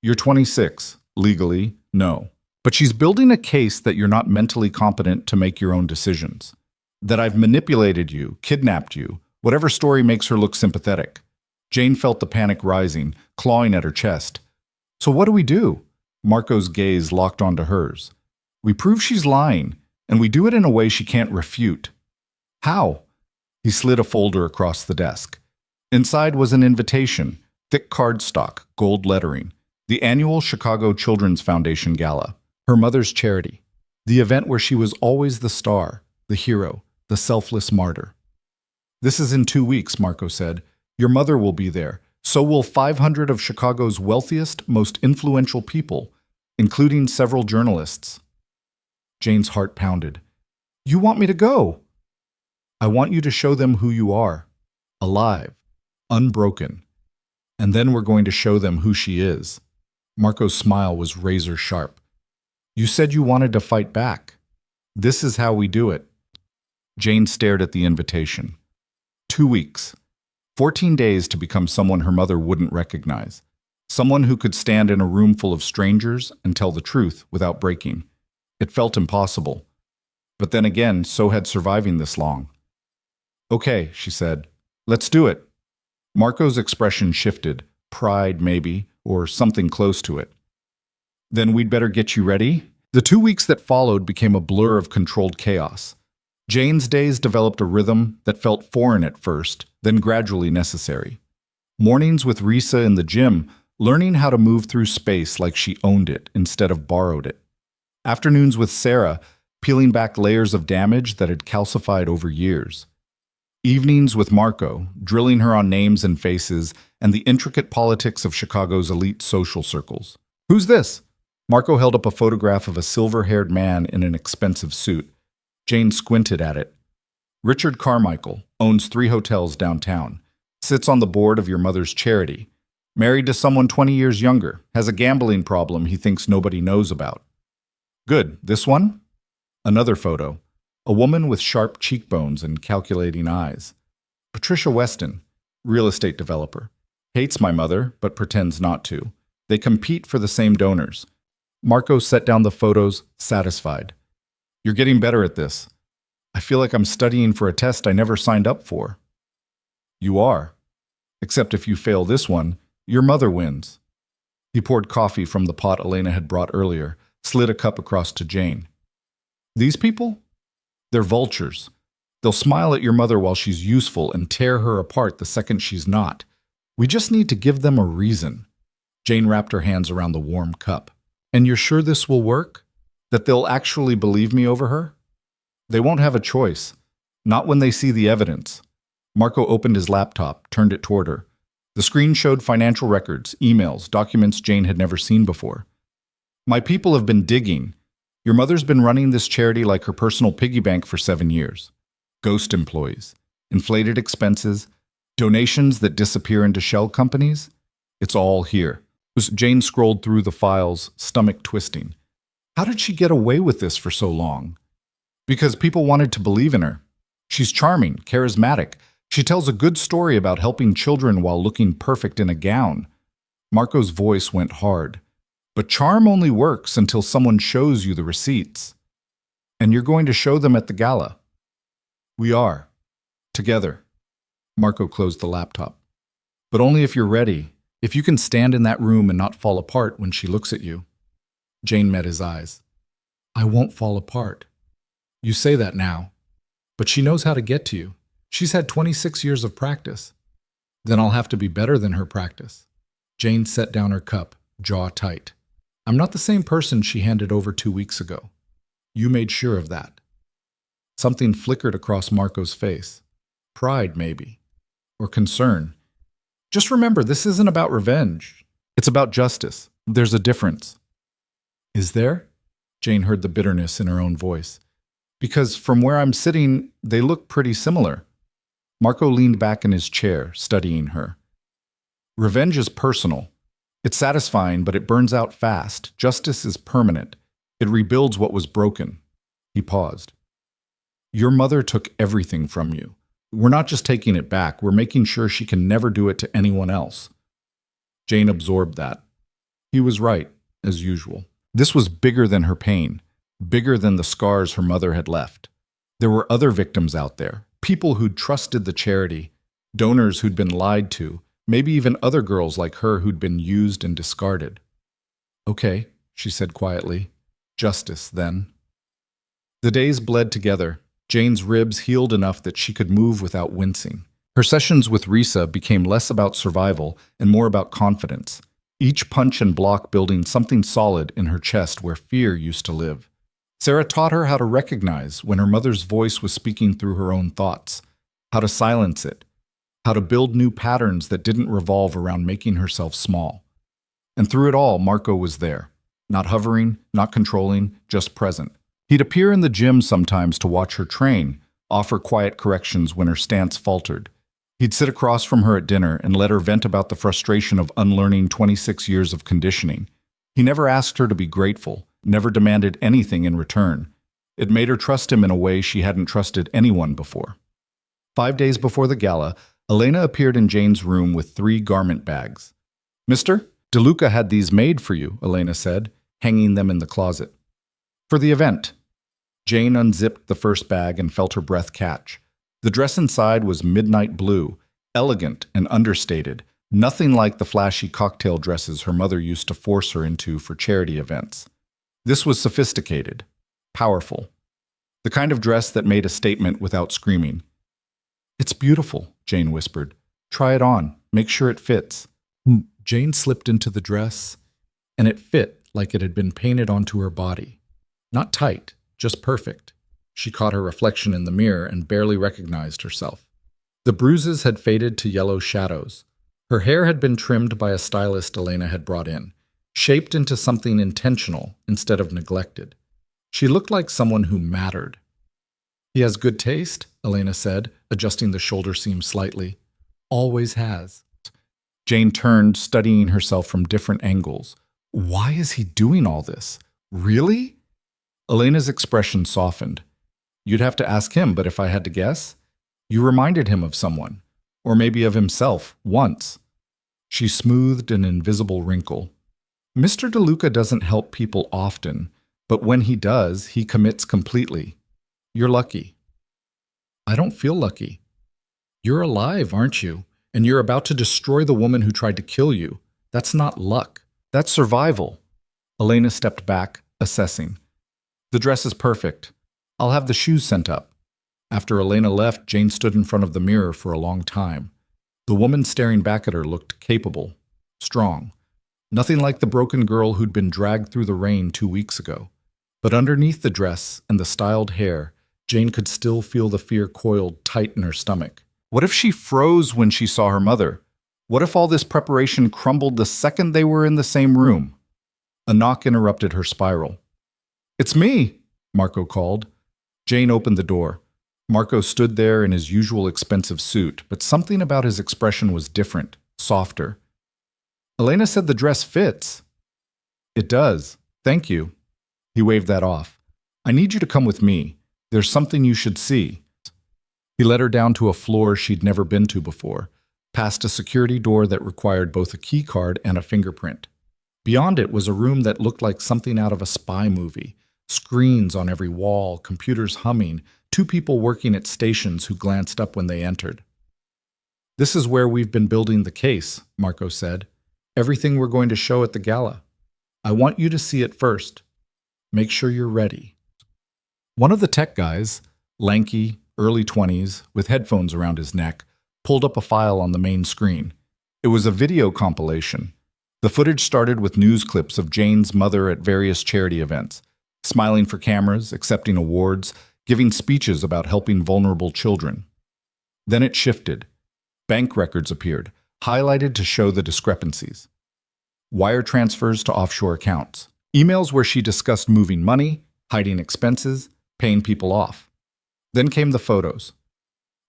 "You're 26. Legally, no. But she's building a case that you're not mentally competent to make your own decisions. That I've manipulated you, kidnapped you, whatever story makes her look sympathetic." Jane felt the panic rising, clawing at her chest. "So what do we do?" Marco's gaze locked onto hers. "We prove she's lying, and we do it in a way she can't refute." "How?" He slid a folder across the desk. Inside was an invitation, thick cardstock, gold lettering. The annual Chicago Children's Foundation Gala. Her mother's charity. The event where she was always the star, the hero, the selfless martyr. "This is in 2 weeks," Marco said. "Your mother will be there. So will 500 of Chicago's wealthiest, most influential people, including several journalists." Jane's heart pounded. "You want me to go?" "I want you to show them who you are. Alive. Unbroken. And then we're going to show them who she is." Marco's smile was razor sharp. "You said you wanted to fight back. This is how we do it." Jane stared at the invitation. 2 weeks. 14 days to become someone her mother wouldn't recognize. Someone who could stand in a room full of strangers and tell the truth without breaking. It felt impossible. But then again, so had surviving this long. "Okay," she said. "Let's do it." Marco's expression shifted. Pride, maybe, or something close to it. Then we'd better get you ready. The 2 weeks that followed became a blur of controlled chaos. Jane's days developed a rhythm that felt foreign at first, then gradually necessary. Mornings with Risa in the gym, learning how to move through space like she owned it instead of borrowed it. Afternoons with Sarah, peeling back layers of damage that had calcified over years. Evenings with Marco, drilling her on names and faces and the intricate politics of Chicago's elite social circles. "Who's this?" Marco held up a photograph of a silver-haired man in an expensive suit. Jane squinted at it. "Richard Carmichael, owns 3 hotels downtown. Sits on the board of your mother's charity. Married to someone 20 years younger. Has a gambling problem he thinks nobody knows about." "Good. This one?" Another photo. A woman with sharp cheekbones and calculating eyes. Patricia Weston, real estate developer. Hates my mother, but pretends not to. They compete for the same donors. Marco set down the photos, satisfied. "You're getting better at this. I feel like I'm studying for a test I never signed up for." "You are. Except if you fail this one, your mother wins." He poured coffee from the pot Elena had brought earlier, slid a cup across to Jane. "These people? They're vultures. They'll smile at your mother while she's useful and tear her apart the second she's not. We just need to give them a reason." Jane wrapped her hands around the warm cup. "And you're sure this will work? That they'll actually believe me over her?" "They won't have a choice. Not when they see the evidence." Marco opened his laptop, turned it toward her. The screen showed financial records, emails, documents Jane had never seen before. "My people have been digging. Your mother's been running this charity like her personal piggy bank for 7 years. Ghost employees, inflated expenses, donations that disappear into shell companies. It's all here." Jane scrolled through the files, stomach twisting. How did she get away with this for so long? Because people wanted to believe in her. She's charming, charismatic. She tells a good story about helping children while looking perfect in a gown. Marco's voice went hard. But charm only works until someone shows you the receipts. And you're going to show them at the gala. "We are. Together." Marco closed the laptop. "But only if you're ready. If you can stand in that room and not fall apart when she looks at you." Jane met his eyes. "I won't fall apart." "You say that now. But she knows how to get to you. She's had 26 years of practice." "Then I'll have to be better than her practice." Jane set down her cup, jaw tight. "I'm not the same person she handed over 2 weeks ago. You made sure of that." Something flickered across Marco's face. Pride, maybe. Or concern. "Just remember, this isn't about revenge. It's about justice. There's a difference." "Is there?" Jane heard the bitterness in her own voice. "Because from where I'm sitting, they look pretty similar." Marco leaned back in his chair, studying her. "Revenge is personal. It's satisfying, but it burns out fast. Justice is permanent. It rebuilds what was broken." He paused. "Your mother took everything from you. We're not just taking it back, we're making sure she can never do it to anyone else." Jane absorbed that. He was right, as usual. This was bigger than her pain, bigger than the scars her mother had left. There were other victims out there, people who'd trusted the charity, donors who'd been lied to, maybe even other girls like her who'd been used and discarded. "Okay," she said quietly. "Justice, then." The days bled together. Jane's ribs healed enough that she could move without wincing. Her sessions with Risa became less about survival and more about confidence, each punch and block building something solid in her chest where fear used to live. Sarah taught her how to recognize when her mother's voice was speaking through her own thoughts, how to silence it, how to build new patterns that didn't revolve around making herself small. And through it all, Marco was there, not hovering, not controlling, just present. He'd appear in the gym sometimes to watch her train, offer quiet corrections when her stance faltered. He'd sit across from her at dinner and let her vent about the frustration of unlearning 26 years of conditioning. He never asked her to be grateful, never demanded anything in return. It made her trust him in a way she hadn't trusted anyone before. 5 days before the gala, Elena appeared in Jane's room with 3 garment bags. "Mister, DeLuca had these made for you," Elena said, hanging them in the closet. "For the event." Jane unzipped the first bag and felt her breath catch. The dress inside was midnight blue, elegant and understated, Nothing like the flashy cocktail dresses her mother used to force her into for charity events. This was sophisticated, powerful, the kind of dress that made a statement without screaming. "It's beautiful," Jane whispered. "Try it on. Make sure it fits." Jane slipped into the dress, and it fit like it had been painted onto her body. Not tight, just perfect. She caught her reflection in the mirror and barely recognized herself. The bruises had faded to yellow shadows. Her hair had been trimmed by a stylist Elena had brought in, shaped into something intentional instead of neglected. She looked like someone who mattered. "He has good taste," Elena said, adjusting the shoulder seam slightly. "Always has." Jane turned, studying herself from different angles. Why is he doing all this? Really? Elena's expression softened. "You'd have to ask him, but if I had to guess, you reminded him of someone, or maybe of himself, once." She smoothed an invisible wrinkle. "Mr. DeLuca doesn't help people often, but when he does, he commits completely. You're lucky." "I don't feel lucky." "You're alive, aren't you? And you're about to destroy the woman who tried to kill you. That's not luck. That's survival." Elena stepped back, assessing. "The dress is perfect. I'll have the shoes sent up." After Elena left, Jane stood in front of the mirror for a long time. The woman staring back at her looked capable, strong. Nothing like the broken girl who'd been dragged through the rain 2 weeks ago. But underneath the dress and the styled hair, Jane could still feel the fear coiled tight in her stomach. What if she froze when she saw her mother? What if all this preparation crumbled the second they were in the same room? A knock interrupted her spiral. "It's me," Marco called. Jane opened the door. Marco stood there in his usual expensive suit, but something about his expression was different, softer. "Elena said the dress fits." "It does. Thank you." He waved that off. "I need you to come with me. There's something you should see." He led her down to a floor she'd never been to before, past a security door that required both a key card and a fingerprint. Beyond it was a room that looked like something out of a spy movie. Screens on every wall, computers humming, 2 people working at stations who glanced up when they entered. "This is where we've been building the case," Marco said. "Everything we're going to show at the gala. I want you to see it first. Make sure you're ready." One of the tech guys, lanky, early 20s, with headphones around his neck, pulled up a file on the main screen. It was a video compilation. The footage started with news clips of Jane's mother at various charity events, smiling for cameras, accepting awards, giving speeches about helping vulnerable children. Then it shifted. Bank records appeared, highlighted to show the discrepancies. Wire transfers to offshore accounts. Emails where she discussed moving money, hiding expenses, paying people off. Then came the photos.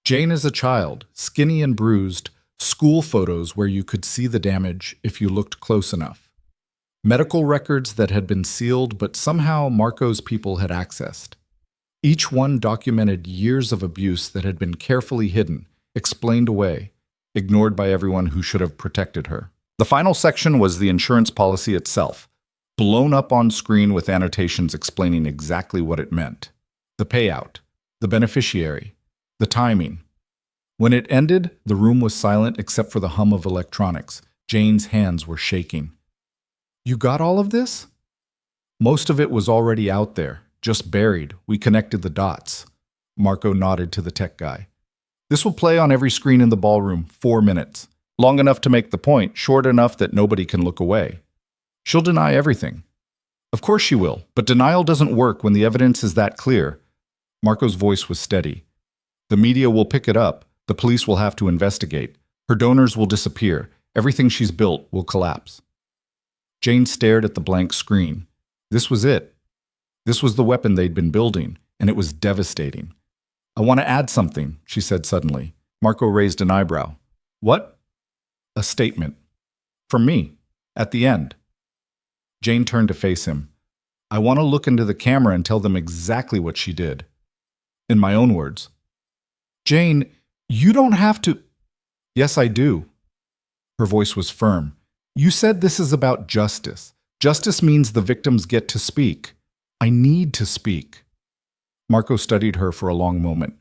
Jane as a child, skinny and bruised, school photos where you could see the damage if you looked close enough. Medical records that had been sealed but somehow Marco's people had accessed. Each one documented years of abuse that had been carefully hidden, explained away, ignored by everyone who should have protected her. The final section was the insurance policy itself, blown up on screen with annotations explaining exactly what it meant. The payout, the beneficiary, the timing. When it ended, the room was silent except for the hum of electronics. Jane's hands were shaking. "You got all of this?" "Most of it was already out there. Just buried. We connected the dots." Marco nodded to the tech guy. "This will play on every screen in the ballroom, 4 minutes. Long enough to make the point, short enough that nobody can look away. She'll deny everything." "Of course she will, but denial doesn't work when the evidence is that clear." Marco's voice was steady. "The media will pick it up. The police will have to investigate. Her donors will disappear. Everything she's built will collapse." Jane stared at the blank screen. This was it. This was the weapon they'd been building, and it was devastating. "I want to add something," she said suddenly. Marco raised an eyebrow. "What?" "A statement. From me. At the end." Jane turned to face him. "I want to look into the camera and tell them exactly what she did. In my own words." "Jane, you don't have to—" "Yes, I do." Her voice was firm. "You said this is about justice. Justice means the victims get to speak. I need to speak." Marco studied her for a long moment.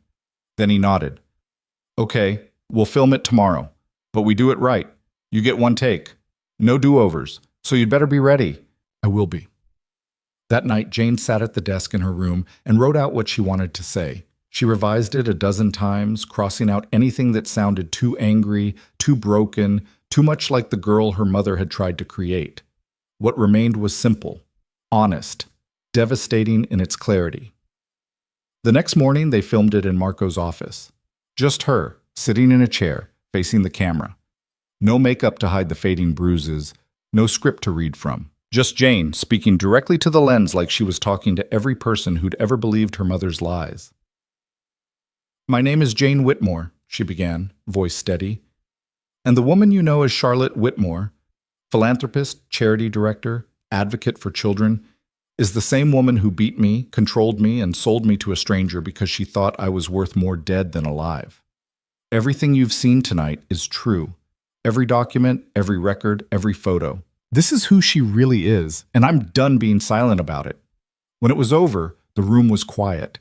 Then he nodded. "Okay, we'll film it tomorrow, but we do it right. You get one take. No do-overs. So you'd better be ready. I will be. That night, Jane sat at the desk in her room and wrote out what she wanted to say. She revised it a dozen times, crossing out anything that sounded too angry, too broken, too much like the girl her mother had tried to create. What remained was simple, honest, devastating in its clarity. The next morning, they filmed it in Marco's office. Just her, sitting in a chair, facing the camera. No makeup to hide the fading bruises, no script to read from. Just Jane, speaking directly to the lens like she was talking to every person who'd ever believed her mother's lies. "My name is Jane Whitmore," she began, voice steady. "And the woman you know as Charlotte Whitmore, philanthropist, charity director, advocate for children, is the same woman who beat me, controlled me, and sold me to a stranger because she thought I was worth more dead than alive. Everything you've seen tonight is true. Every document, every record, every photo. This is who she really is, and I'm done being silent about it." When it was over, the room was quiet.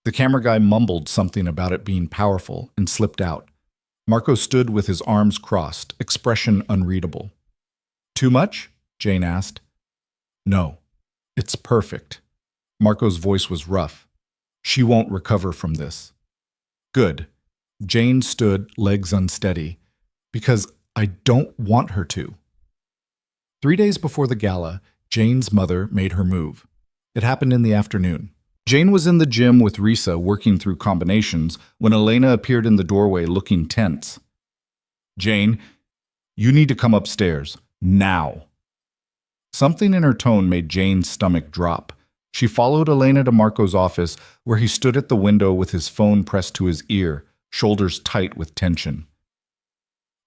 The camera guy mumbled something about it being powerful and slipped out. Marco stood with his arms crossed, expression unreadable. "Too much?" Jane asked. "No. It's perfect." Marco's voice was rough. "She won't recover from this." "Good." Jane stood, legs unsteady. "Because I don't want her to." 3 days before the gala, Jane's mother made her move. It happened in the afternoon. Jane was in the gym with Risa working through combinations when Elena appeared in the doorway looking tense. "Jane, you need to come upstairs. Now." Something in her tone made Jane's stomach drop. She followed Elena to Marco's office, where he stood at the window with his phone pressed to his ear, shoulders tight with tension.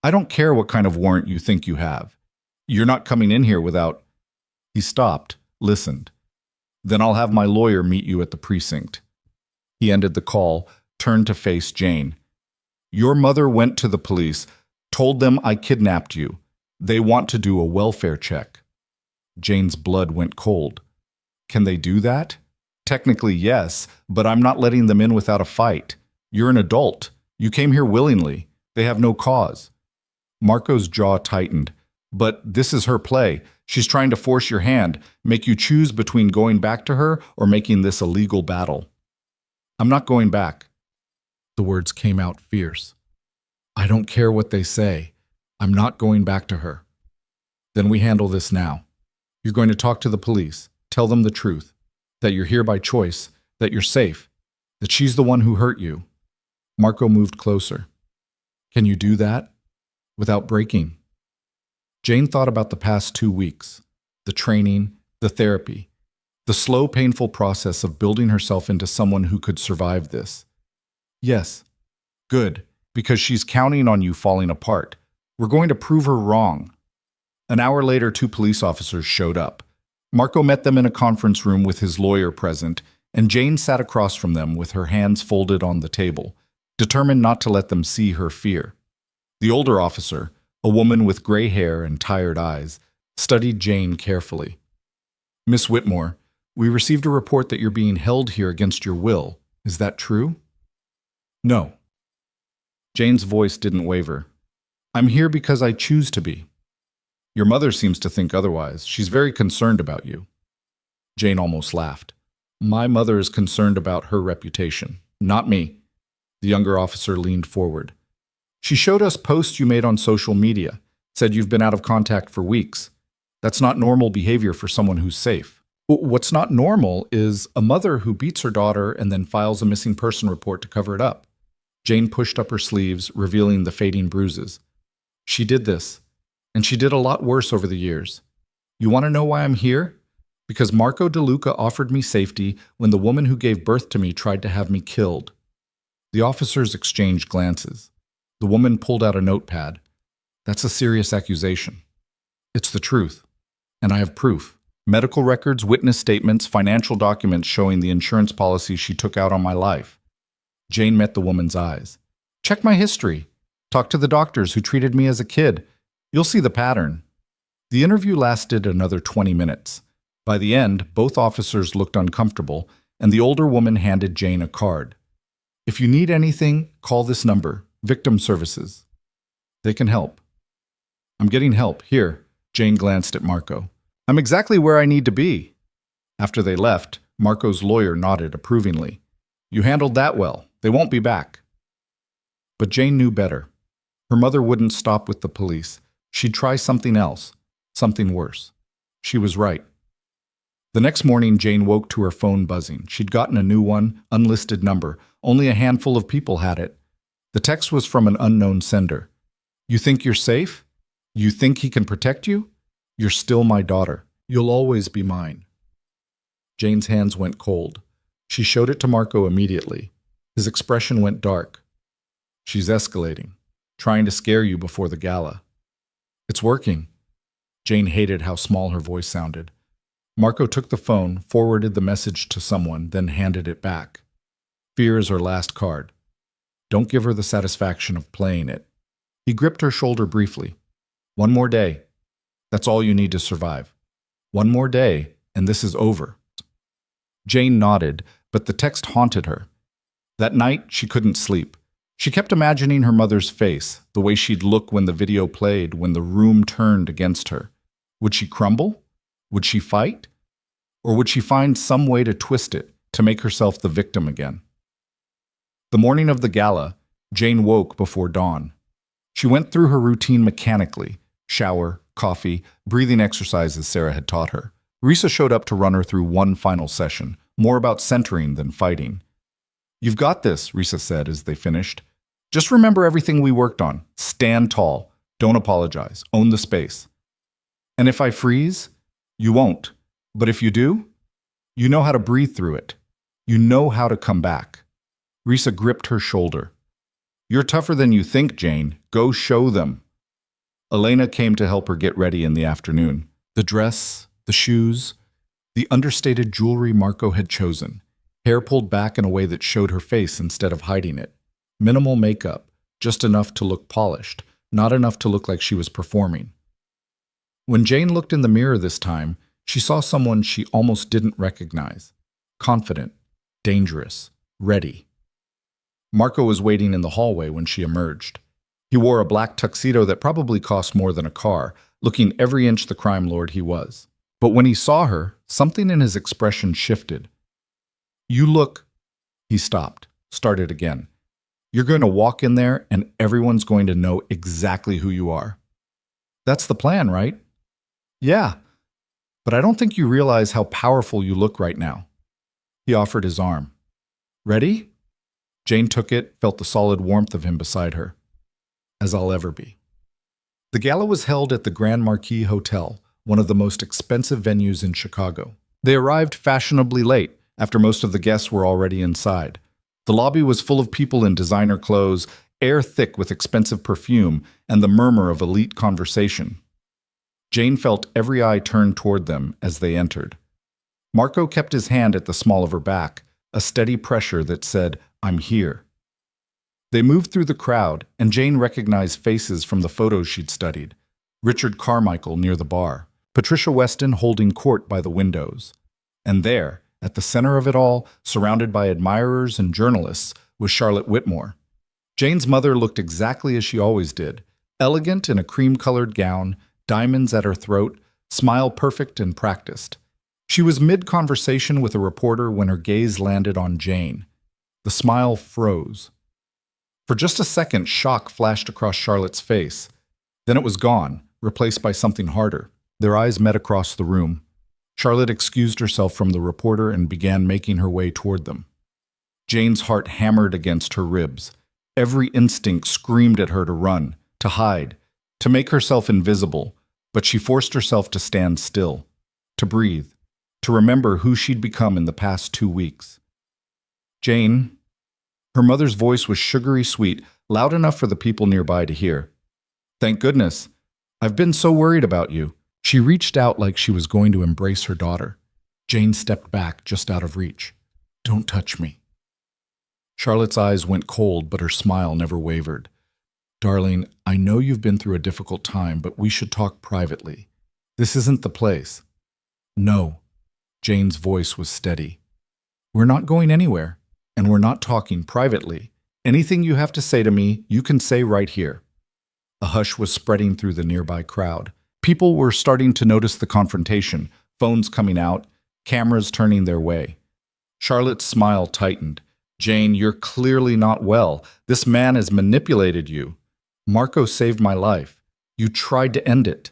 "I don't care what kind of warrant you think you have. You're not coming in here without—" He stopped, listened. "Then I'll have my lawyer meet you at the precinct." He ended the call, turned to face Jane. "Your mother went to the police, told them I kidnapped you. They want to do a welfare check." Jane's blood went cold. "Can they do that?" "Technically, yes, but I'm not letting them in without a fight. You're an adult. You came here willingly. They have no cause." Marco's jaw tightened. "But this is her play. She's trying to force your hand, make you choose between going back to her or making this a legal battle." "I'm not going back." The words came out fierce. "I don't care what they say. I'm not going back to her." "Then we handle this now. You're going to talk to the police, tell them the truth, that you're here by choice, that you're safe, that she's the one who hurt you." Marco moved closer. "Can you do that? Without breaking?" Jane thought about the past 2 weeks, the training, the therapy, the slow, painful process of building herself into someone who could survive this. "Yes. Good, because she's counting on you falling apart. We're going to prove her wrong." An hour later, 2 police officers showed up. Marco met them in a conference room with his lawyer present, and Jane sat across from them with her hands folded on the table, determined not to let them see her fear. The older officer, a woman with gray hair and tired eyes, studied Jane carefully. "Miss Whitmore, we received a report that you're being held here against your will. Is that true?" "No." Jane's voice didn't waver. "I'm here because I choose to be. Your mother seems to think otherwise. She's very concerned about you." Jane almost laughed. "My mother is concerned about her reputation, not me." The younger officer leaned forward. "She showed us posts you made on social media, said you've been out of contact for weeks. That's not normal behavior for someone who's safe." "What's not normal is a mother who beats her daughter and then files a missing person report to cover it up." Jane pushed up her sleeves, revealing the fading bruises. "She did this, and she did a lot worse over the years. You want to know why I'm here? Because Marco DeLuca offered me safety when the woman who gave birth to me tried to have me killed." The officers exchanged glances. The woman pulled out a notepad. "That's a serious accusation." "It's the truth. And I have proof. Medical records, witness statements, financial documents showing the insurance policy she took out on my life." Jane met the woman's eyes. "Check my history. Talk to the doctors who treated me as a kid. You'll see the pattern." The interview lasted another 20 minutes. By the end, both officers looked uncomfortable, and the older woman handed Jane a card. "If you need anything, call this number. Victim Services. They can help." I'm getting help. Here. Jane glanced at Marco. I'm exactly where I need to be. After they left, Marco's lawyer nodded approvingly. You handled that well. They won't be back. But Jane knew better. Her mother wouldn't stop with the police. She'd try something else, something worse. She was right. The next morning, Jane woke to her phone buzzing. She'd gotten a new one, unlisted number. Only a handful of people had it. The text was from an unknown sender. You think you're safe? You think he can protect you? You're still my daughter. You'll always be mine. Jane's hands went cold. She showed it to Marco immediately. His expression went dark. She's escalating, trying to scare you before the gala. It's working. Jane hated how small her voice sounded. Marco took the phone, forwarded the message to someone, then handed it back. Fear is her last card. Don't give her the satisfaction of playing it. He gripped her shoulder briefly. One more day. That's all you need to survive. One more day, and this is over. Jane nodded, but the text haunted her. That night, she couldn't sleep. She kept imagining her mother's face, the way she'd look when the video played, when the room turned against her. Would she crumble? Would she fight? Or would she find some way to twist it, to make herself the victim again? The morning of the gala, Jane woke before dawn. She went through her routine mechanically: shower, coffee, breathing exercises Sarah had taught her. Risa showed up to run her through one final session, more about centering than fighting. You've got this, Risa said as they finished. Just remember everything we worked on. Stand tall. Don't apologize. Own the space. And if I freeze, you won't. But if you do, you know how to breathe through it. You know how to come back. Risa gripped her shoulder. You're tougher than you think, Jane. Go show them. Elena came to help her get ready in the afternoon. The dress, the shoes, the understated jewelry Marco had chosen. Hair pulled back in a way that showed her face instead of hiding it. Minimal makeup, just enough to look polished, not enough to look like she was performing. When Jane looked in the mirror this time, she saw someone she almost didn't recognize. Confident, dangerous, ready. Marco was waiting in the hallway when she emerged. He wore a black tuxedo that probably cost more than a car, looking every inch the crime lord he was. But when he saw her, something in his expression shifted. You look... He stopped, started again. You're going to walk in there and everyone's going to know exactly who you are. That's the plan, right? Yeah, but I don't think you realize how powerful you look right now. He offered his arm. Ready? Jane took it, felt the solid warmth of him beside her. As I'll ever be. The gala was held at the Grand Marquis Hotel, one of the most expensive venues in Chicago. They arrived fashionably late, after most of the guests were already inside. The lobby was full of people in designer clothes, air thick with expensive perfume, and the murmur of elite conversation. Jane felt every eye turned toward them as they entered. Marco kept his hand at the small of her back, a steady pressure that said, I'm here. They moved through the crowd, and Jane recognized faces from the photos she'd studied. Richard Carmichael near the bar, Patricia Weston holding court by the windows. And there, at the center of it all, surrounded by admirers and journalists, was Charlotte Whitmore. Jane's mother looked exactly as she always did, elegant in a cream-colored gown, diamonds at her throat, smile perfect and practiced. She was mid-conversation with a reporter when her gaze landed on Jane. The smile froze. For just a second, shock flashed across Charlotte's face. Then it was gone, replaced by something harder. Their eyes met across the room. Charlotte excused herself from the reporter and began making her way toward them. Jane's heart hammered against her ribs. Every instinct screamed at her to run, to hide, to make herself invisible, but she forced herself to stand still, to breathe, to remember who she'd become in the past 2 weeks. Jane. Her mother's voice was sugary sweet, loud enough for the people nearby to hear. Thank goodness. I've been so worried about you. She reached out like she was going to embrace her daughter. Jane stepped back, just out of reach. Don't touch me. Charlotte's eyes went cold, but her smile never wavered. Darling, I know you've been through a difficult time, but we should talk privately. This isn't the place. No. Jane's voice was steady. We're not going anywhere, and we're not talking privately. Anything you have to say to me, you can say right here. A hush was spreading through the nearby crowd. People were starting to notice the confrontation, phones coming out, cameras turning their way. Charlotte's smile tightened. Jane, you're clearly not well. This man has manipulated you. Marco saved my life. You tried to end it.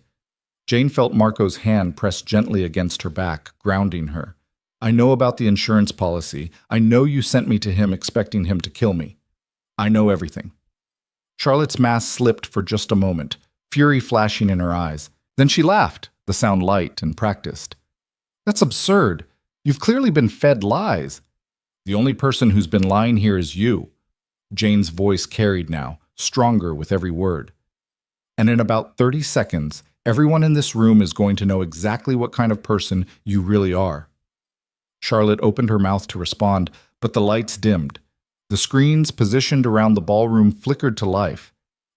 Jane felt Marco's hand press gently against her back, grounding her. I know about the insurance policy. I know you sent me to him expecting him to kill me. I know everything. Charlotte's mask slipped for just a moment, fury flashing in her eyes. Then she laughed, the sound light and practiced. That's absurd. You've clearly been fed lies. The only person who's been lying here is you. Jane's voice carried now, stronger with every word. And in about 30 seconds, everyone in this room is going to know exactly what kind of person you really are. Charlotte opened her mouth to respond, but the lights dimmed. The screens positioned around the ballroom flickered to life,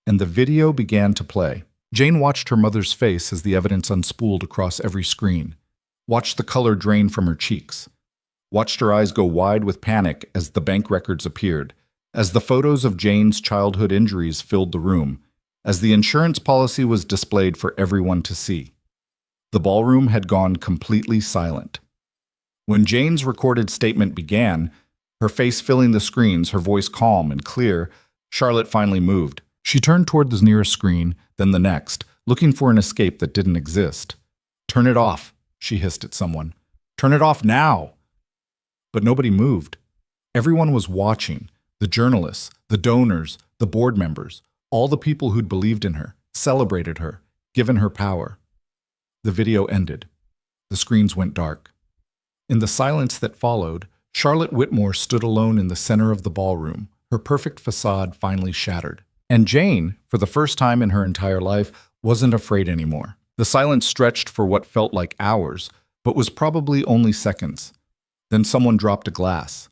and the video began to play. Jane watched her mother's face as the evidence unspooled across every screen, watched the color drain from her cheeks, watched her eyes go wide with panic as the bank records appeared, as the photos of Jane's childhood injuries filled the room, as the insurance policy was displayed for everyone to see. The ballroom had gone completely silent. When Jane's recorded statement began, her face filling the screens, her voice calm and clear, Charlotte finally moved. She turned toward the nearest screen, then the next, looking for an escape that didn't exist. Turn it off, she hissed at someone. Turn it off now! But nobody moved. Everyone was watching. The journalists, the donors, the board members, all the people who'd believed in her, celebrated her, given her power. The video ended. The screens went dark. In the silence that followed, Charlotte Whitmore stood alone in the center of the ballroom, her perfect facade finally shattered. And Jane, for the first time in her entire life, wasn't afraid anymore. The silence stretched for what felt like hours, but was probably only seconds. Then someone dropped a glass.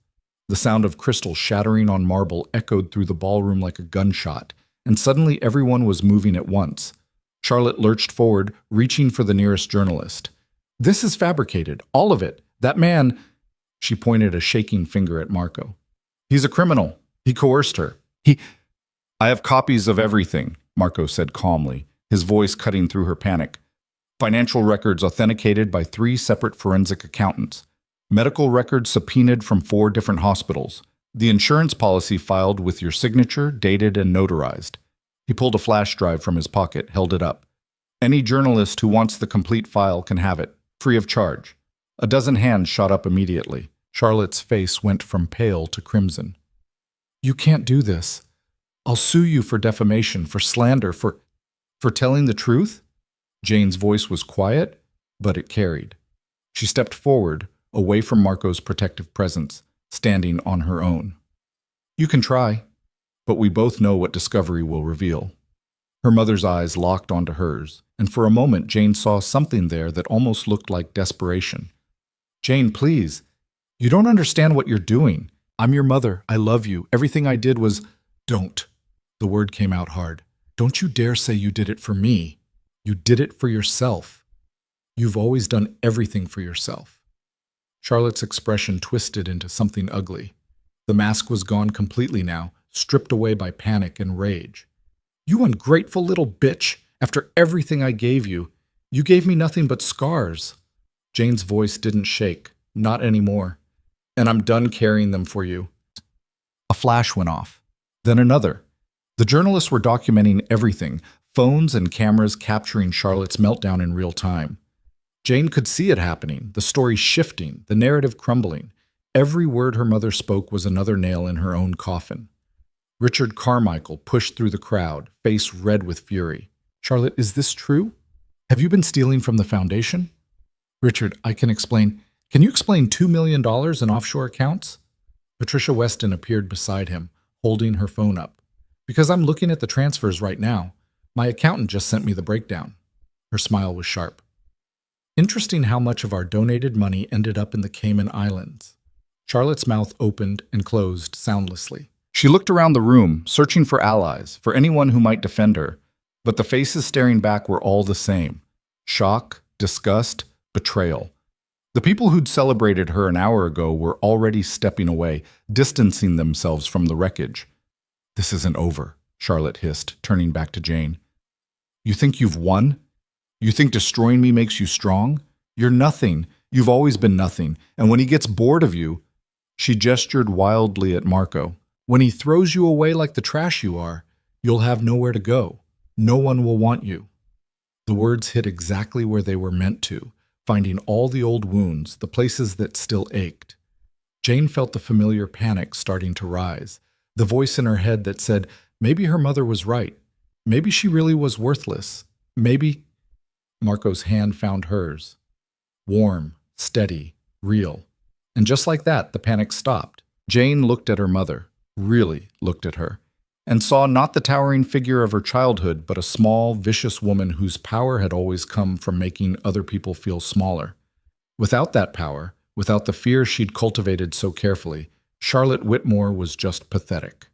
The sound of crystal shattering on marble echoed through the ballroom like a gunshot, and suddenly everyone was moving at once. Charlotte lurched forward, reaching for the nearest journalist. This is fabricated, all of it. That man, she pointed a shaking finger at Marco. He's a criminal. He coerced her. I have copies of everything, Marco said calmly, his voice cutting through her panic. Financial records authenticated by 3 separate forensic accountants. Medical records subpoenaed from 4 different hospitals. The insurance policy filed with your signature, dated and notarized. He pulled a flash drive from his pocket, held it up. Any journalist who wants the complete file can have it, free of charge. A dozen hands shot up immediately. Charlotte's face went from pale to crimson. You can't do this. I'll sue you for defamation, for slander, for telling the truth? Jane's voice was quiet, but it carried. She stepped forward, away from Marco's protective presence, standing on her own. You can try, but we both know what discovery will reveal. Her mother's eyes locked onto hers, and for a moment Jane saw something there that almost looked like desperation. Jane, please. You don't understand what you're doing. I'm your mother. I love you. Everything I did was... Don't. The word came out hard. Don't you dare say you did it for me. You did it for yourself. You've always done everything for yourself. Charlotte's expression twisted into something ugly. The mask was gone completely now, stripped away by panic and rage. You ungrateful little bitch! After everything I gave you, you gave me nothing but scars. Jane's voice didn't shake, not anymore. And I'm done carrying them for you. A flash went off. Then another. The journalists were documenting everything, phones and cameras capturing Charlotte's meltdown in real time. Jane could see it happening, the story shifting, the narrative crumbling. Every word her mother spoke was another nail in her own coffin. Richard Carmichael pushed through the crowd, face red with fury. Charlotte, is this true? Have you been stealing from the foundation? Richard, I can explain. Can you explain $2 million in offshore accounts? Patricia Weston appeared beside him, holding her phone up. Because I'm looking at the transfers right now. My accountant just sent me the breakdown. Her smile was sharp. Interesting how much of our donated money ended up in the Cayman Islands. Charlotte's mouth opened and closed soundlessly. She looked around the room, searching for allies, for anyone who might defend her. But the faces staring back were all the same. Shock, disgust, betrayal. The people who'd celebrated her an hour ago were already stepping away, distancing themselves from the wreckage. This isn't over, Charlotte hissed, turning back to Jane. You think you've won? You think destroying me makes you strong? You're nothing. You've always been nothing. And when he gets bored of you, she gestured wildly at Marco. When he throws you away like the trash you are, you'll have nowhere to go. No one will want you. The words hit exactly where they were meant to, finding all the old wounds, the places that still ached. Jane felt the familiar panic starting to rise, the voice in her head that said, maybe her mother was right. Maybe she really was worthless. Maybe... Marco's hand found hers. Warm, steady, real. And just like that, the panic stopped. Jane looked at her mother, really looked at her, and saw not the towering figure of her childhood, but a small, vicious woman whose power had always come from making other people feel smaller. Without that power, without the fear she'd cultivated so carefully, Charlotte Whitmore was just pathetic.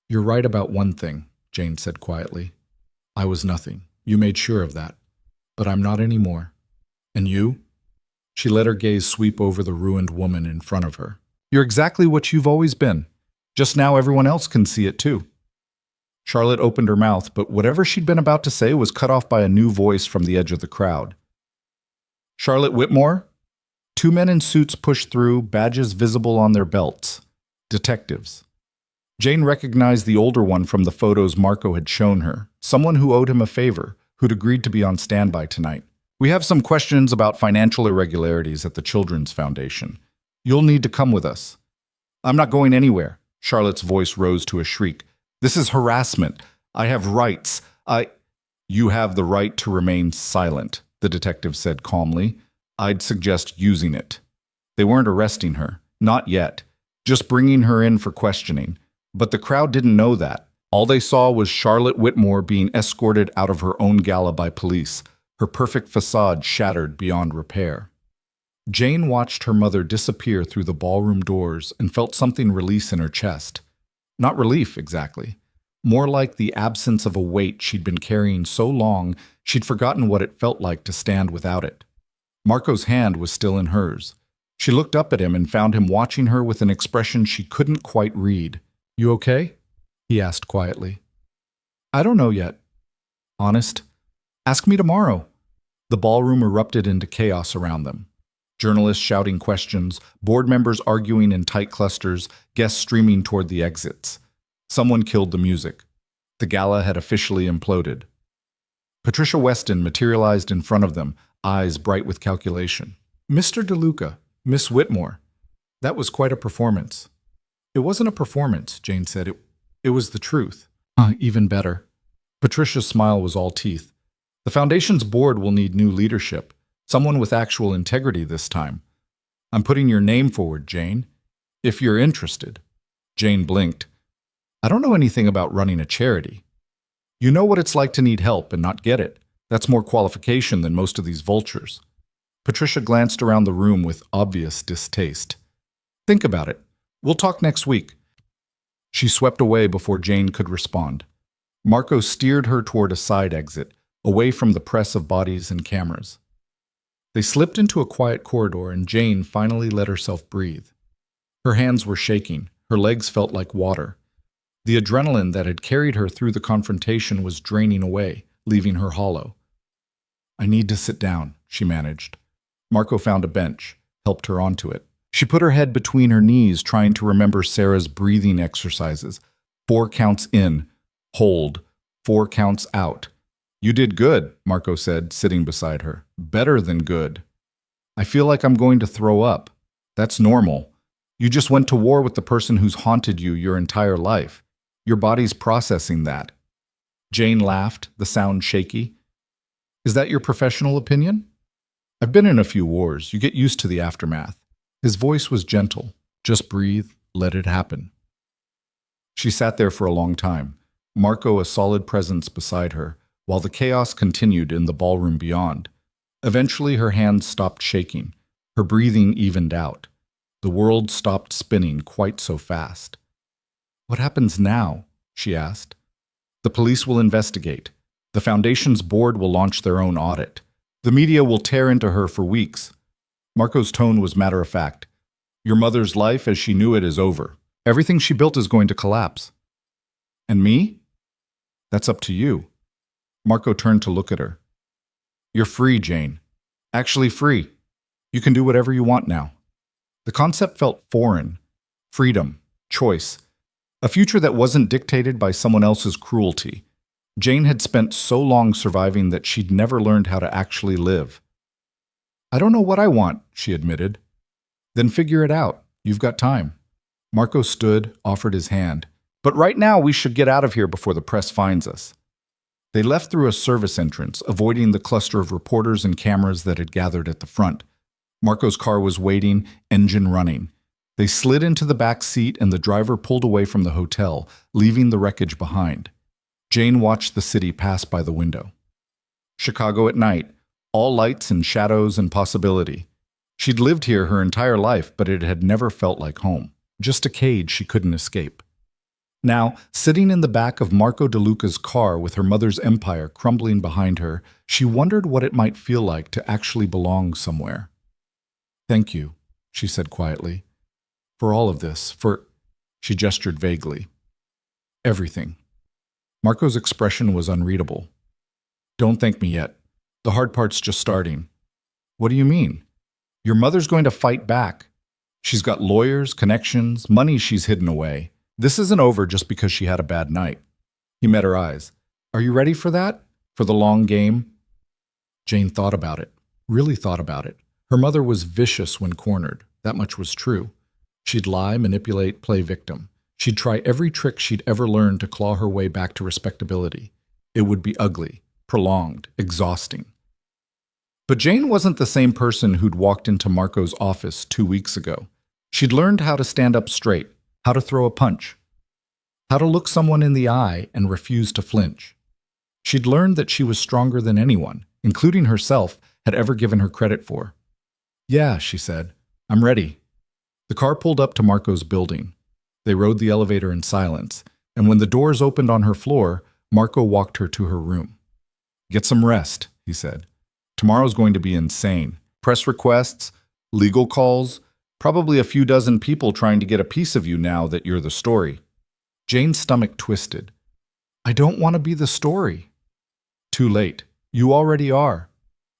You're right about one thing, Jane said quietly. I was nothing. You made sure of that. But I'm not anymore. And you? She let her gaze sweep over the ruined woman in front of her. You're exactly what you've always been. Just now everyone else can see it too. Charlotte opened her mouth, but whatever she'd been about to say was cut off by a new voice from the edge of the crowd. Charlotte Whitmore? Two men in suits pushed through, badges visible on their belts. Detectives. Jane recognized the older one from the photos Marco had shown her, someone who owed him a favor, who'd agreed to be on standby tonight. We have some questions about financial irregularities at the Children's Foundation. You'll need to come with us. I'm not going anywhere. Charlotte's voice rose to a shriek. This is harassment. I have rights. You have the right to remain silent, the detective said calmly. I'd suggest using it. They weren't arresting her. Not yet. Just bringing her in for questioning. But the crowd didn't know that. All they saw was Charlotte Whitmore being escorted out of her own gala by police, her perfect facade shattered beyond repair. Jane watched her mother disappear through the ballroom doors and felt something release in her chest. Not relief, exactly. More like the absence of a weight she'd been carrying so long she'd forgotten what it felt like to stand without it. Marco's hand was still in hers. She looked up at him and found him watching her with an expression she couldn't quite read. You okay? He asked quietly. I don't know yet. Honest? Ask me tomorrow. The ballroom erupted into chaos around them. Journalists shouting questions, board members arguing in tight clusters, guests streaming toward the exits. Someone killed the music. The gala had officially imploded. Patricia Weston materialized in front of them, eyes bright with calculation. Mr. DeLuca, Miss Whitmore. That was quite a performance. It wasn't a performance, Jane said. It was the truth. Even better. Patricia's smile was all teeth. The Foundation's board will need new leadership. Someone with actual integrity this time. I'm putting your name forward, Jane. If you're interested. Jane blinked. I don't know anything about running a charity. You know what it's like to need help and not get it. That's more qualification than most of these vultures. Patricia glanced around the room with obvious distaste. Think about it. We'll talk next week. She swept away before Jane could respond. Marco steered her toward a side exit, away from the press of bodies and cameras. They slipped into a quiet corridor and Jane finally let herself breathe. Her hands were shaking, her legs felt like water. The adrenaline that had carried her through the confrontation was draining away, leaving her hollow. I need to sit down, she managed. Marco found a bench, helped her onto it. She put her head between her knees, trying to remember Sarah's breathing exercises. 4 counts in, hold, 4 counts out. You did good, Marco said, sitting beside her. Better than good. I feel like I'm going to throw up. That's normal. You just went to war with the person who's haunted you your entire life. Your body's processing that. Jane laughed, the sound shaky. Is that your professional opinion? I've been in a few wars. You get used to the aftermath. His voice was gentle. Just breathe, let it happen. She sat there for a long time, Marco a solid presence beside her, while the chaos continued in the ballroom beyond. Eventually her hands stopped shaking. Her breathing evened out. The world stopped spinning quite so fast. What happens now? She asked. The police will investigate. The Foundation's board will launch their own audit. The media will tear into her for weeks. Marco's tone was matter-of-fact. Your mother's life as she knew it is over. Everything she built is going to collapse. And me? That's up to you. Marco turned to look at her. You're free, Jane. Actually free. You can do whatever you want now. The concept felt foreign. Freedom. Choice. A future that wasn't dictated by someone else's cruelty. Jane had spent so long surviving that she'd never learned how to actually live. I don't know what I want, she admitted. Then figure it out. You've got time. Marco stood, offered his hand. But right now we should get out of here before the press finds us. They left through a service entrance, avoiding the cluster of reporters and cameras that had gathered at the front. Marco's car was waiting, engine running. They slid into the back seat and the driver pulled away from the hotel, leaving the wreckage behind. Jane watched the city pass by the window. Chicago at night, all lights and shadows and possibility. She'd lived here her entire life, but it had never felt like home. Just a cage she couldn't escape. Now, sitting in the back of Marco DeLuca's car with her mother's empire crumbling behind her, she wondered what it might feel like to actually belong somewhere. Thank you, she said quietly. For all of this, she gestured vaguely. Everything. Marco's expression was unreadable. Don't thank me yet. The hard part's just starting. What do you mean? Your mother's going to fight back. She's got lawyers, connections, money she's hidden away. This isn't over just because she had a bad night. He met her eyes. Are you ready for that? For the long game? Jane thought about it. Really thought about it. Her mother was vicious when cornered. That much was true. She'd lie, manipulate, play victim. She'd try every trick she'd ever learned to claw her way back to respectability. It would be ugly, prolonged, exhausting. But Jane wasn't the same person who'd walked into Marco's office 2 weeks ago. She'd learned how to stand up straight, how to throw a punch, how to look someone in the eye and refuse to flinch. She'd learned that she was stronger than anyone, including herself, had ever given her credit for. Yeah, she said, I'm ready. The car pulled up to Marco's building. They rode the elevator in silence, and when the doors opened on her floor, Marco walked her to her room. Get some rest, he said. Tomorrow's going to be insane. Press requests, legal calls, probably a few dozen people trying to get a piece of you now that you're the story. Jane's stomach twisted. I don't want to be the story. Too late. You already are.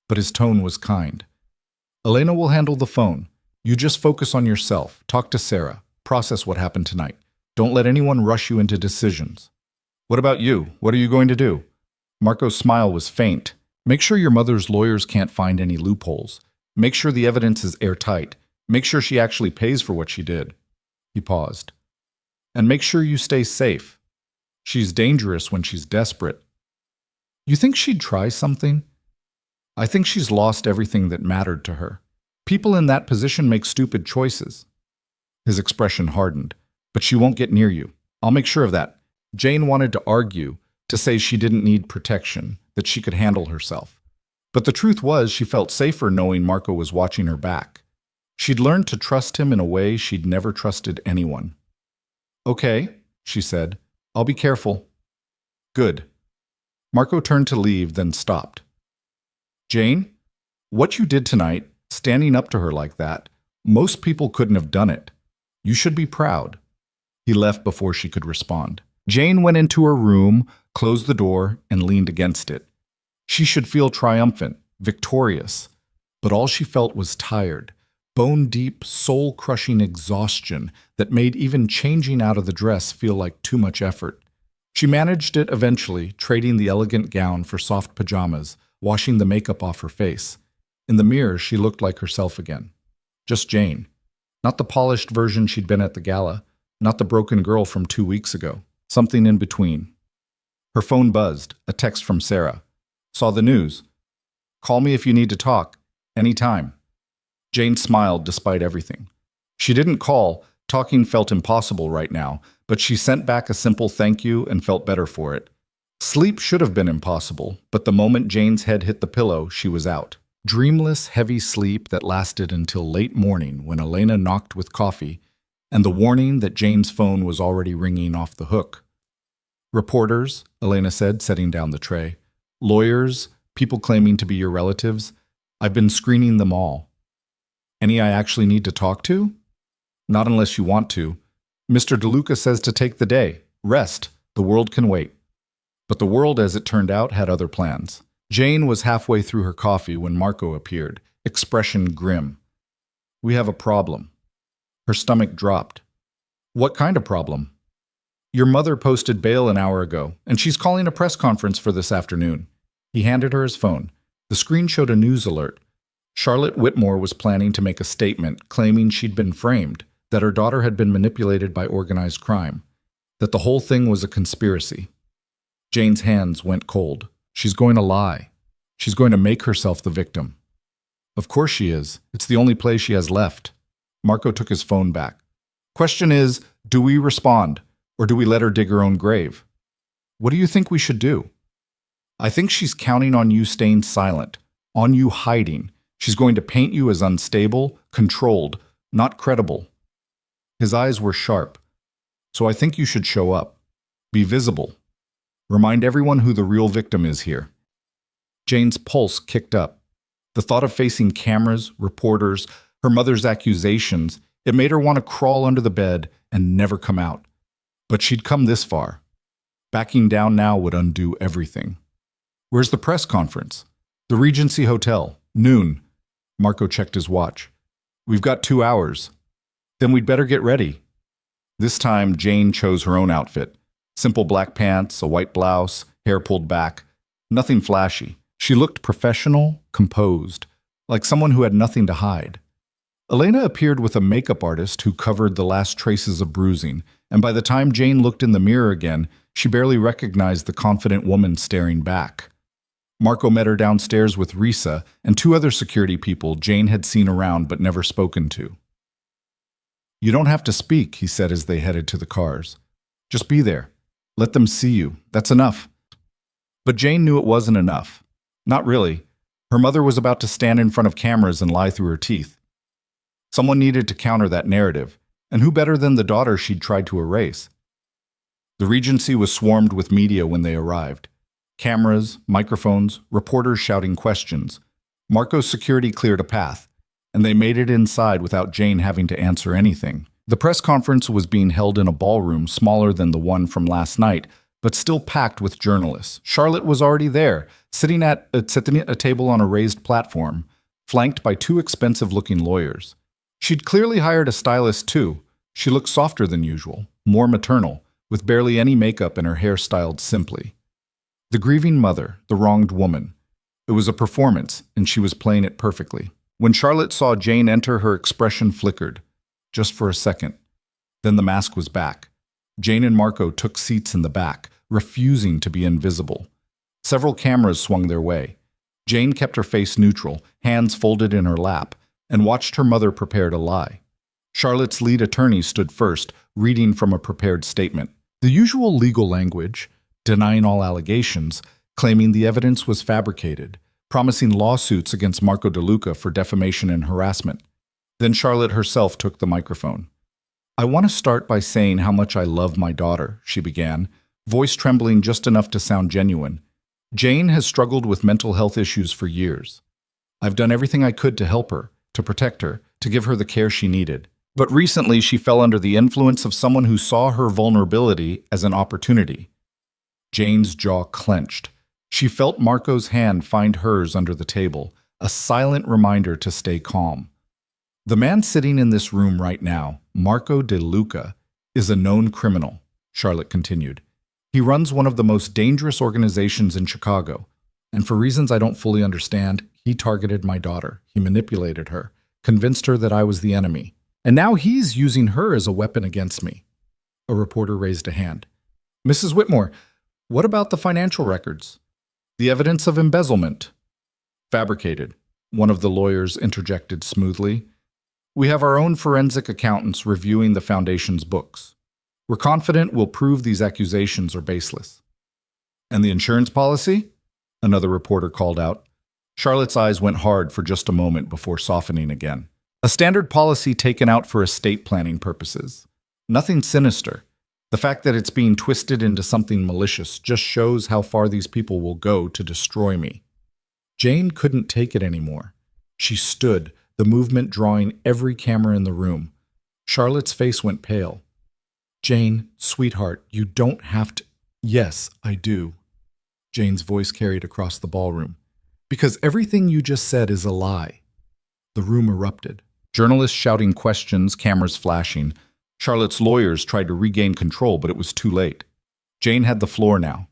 But his tone was kind. Elena will handle the phone. You just focus on yourself. Talk to Sarah. Process what happened tonight. Don't let anyone rush you into decisions. What about you? What are you going to do? Marco's smile was faint. Make sure your mother's lawyers can't find any loopholes. Make sure the evidence is airtight. Make sure she actually pays for what she did. He paused. And make sure you stay safe. She's dangerous when she's desperate. You think she'd try something? I think she's lost everything that mattered to her. People in that position make stupid choices. His expression hardened. But she won't get near you. I'll make sure of that. Jane wanted to argue, to say she didn't need protection, that she could handle herself. But the truth was she felt safer knowing Marco was watching her back. She'd learned to trust him in a way she'd never trusted anyone. Okay, she said. I'll be careful. Good. Marco turned to leave, then stopped. Jane, what you did tonight, standing up to her like that, most people couldn't have done it. You should be proud. He left before she could respond. Jane went into her room, closed the door, and leaned against it. She should feel triumphant, victorious. But all she felt was tired, bone-deep, soul-crushing exhaustion that made even changing out of the dress feel like too much effort. She managed it eventually, trading the elegant gown for soft pajamas, washing the makeup off her face. In the mirror, she looked like herself again. Just Jane. Not the polished version she'd been at the gala, not the broken girl from 2 weeks ago. Something in between. Her phone buzzed, a text from Sarah. Saw the news. Call me if you need to talk. Anytime. Jane smiled despite everything. She didn't call. Talking felt impossible right now, but she sent back a simple thank you and felt better for it. Sleep should have been impossible, but the moment Jane's head hit the pillow, she was out. Dreamless, heavy sleep that lasted until late morning when Elena knocked with coffee, and the warning that Jane's phone was already ringing off the hook. Reporters, Elena said, setting down the tray. Lawyers, people claiming to be your relatives. I've been screening them all. Any I actually need to talk to? Not unless you want to. Mr. DeLuca says to take the day. Rest. The world can wait. But the world, as it turned out, had other plans. Jane was halfway through her coffee when Marco appeared, expression grim. "We have a problem." Her stomach dropped. "What kind of problem?" "Your mother posted bail an hour ago, and she's calling a press conference for this afternoon." He handed her his phone. The screen showed a news alert. Charlotte Whitmore was planning to make a statement claiming she'd been framed, that her daughter had been manipulated by organized crime, that the whole thing was a conspiracy. Jane's hands went cold. She's going to lie. She's going to make herself the victim. Of course she is. It's the only play she has left. Marco took his phone back. "Question is, do we respond, or do we let her dig her own grave? What do you think we should do?" "I think she's counting on you staying silent, on you hiding. She's going to paint you as unstable, controlled, not credible." His eyes were sharp. "So I think you should show up. Be visible. Remind everyone who the real victim is here." Jane's pulse kicked up. The thought of facing cameras, reporters, her mother's accusations, it made her want to crawl under the bed and never come out. But she'd come this far. Backing down now would undo everything. "Where's the press conference?" "The Regency Hotel. Noon." Marco checked his watch. "We've got 2 hours." "Then we'd better get ready." This time, Jane chose her own outfit. Simple black pants, a white blouse, hair pulled back. Nothing flashy. She looked professional, composed, like someone who had nothing to hide. Elena appeared with a makeup artist who covered the last traces of bruising, and by the time Jane looked in the mirror again, she barely recognized the confident woman staring back. Marco met her downstairs with Risa and 2 other security people Jane had seen around but never spoken to. "You don't have to speak," he said as they headed to the cars. "Just be there. Let them see you. That's enough." But Jane knew it wasn't enough. Not really. Her mother was about to stand in front of cameras and lie through her teeth. Someone needed to counter that narrative, and who better than the daughter she'd tried to erase? The Regency was swarmed with media when they arrived. Cameras, microphones, reporters shouting questions. Marco's security cleared a path, and they made it inside without Jane having to answer anything. The press conference was being held in a ballroom smaller than the one from last night, but still packed with journalists. Charlotte was already there, sitting at a table on a raised platform, flanked by 2 expensive-looking lawyers. She'd clearly hired a stylist too. She looked softer than usual, more maternal, with barely any makeup and her hair styled simply. The grieving mother, the wronged woman. It was a performance, and she was playing it perfectly. When Charlotte saw Jane enter, her expression flickered, just for a second. Then the mask was back. Jane and Marco took seats in the back, refusing to be invisible. Several cameras swung their way. Jane kept her face neutral, hands folded in her lap, and watched her mother prepare to lie. Charlotte's lead attorney stood first, reading from a prepared statement. The usual legal language, denying all allegations, claiming the evidence was fabricated, promising lawsuits against Marco De Luca for defamation and harassment. Then Charlotte herself took the microphone. "I want to start by saying how much I love my daughter," she began, voice trembling just enough to sound genuine. "Jane has struggled with mental health issues for years. I've done everything I could to help her, to protect her, to give her the care she needed. But recently she fell under the influence of someone who saw her vulnerability as an opportunity." Jane's jaw clenched. She felt Marco's hand find hers under the table, a silent reminder to stay calm. "The man sitting in this room right now, Marco De Luca, is a known criminal," Charlotte continued. "He runs one of the most dangerous organizations in Chicago, and for reasons I don't fully understand, he targeted my daughter. He manipulated her, convinced her that I was the enemy. And now he's using her as a weapon against me." A reporter raised a hand. "Mrs. Whitmore, what about the financial records? The evidence of embezzlement?" "Fabricated," one of the lawyers interjected smoothly. "We have our own forensic accountants reviewing the foundation's books. We're confident we'll prove these accusations are baseless." "And the insurance policy?" another reporter called out. Charlotte's eyes went hard for just a moment before softening again. "A standard policy taken out for estate planning purposes. Nothing sinister. The fact that it's being twisted into something malicious just shows how far these people will go to destroy me." Jane couldn't take it anymore. She stood, the movement drawing every camera in the room. Charlotte's face went pale. "Jane, sweetheart, you don't have to—" "Yes, I do." Jane's voice carried across the ballroom. Because everything you just said is a lie. The room erupted. Journalists shouting questions, cameras flashing. Charlotte's lawyers tried to regain control, but it was too late. Jane had the floor now.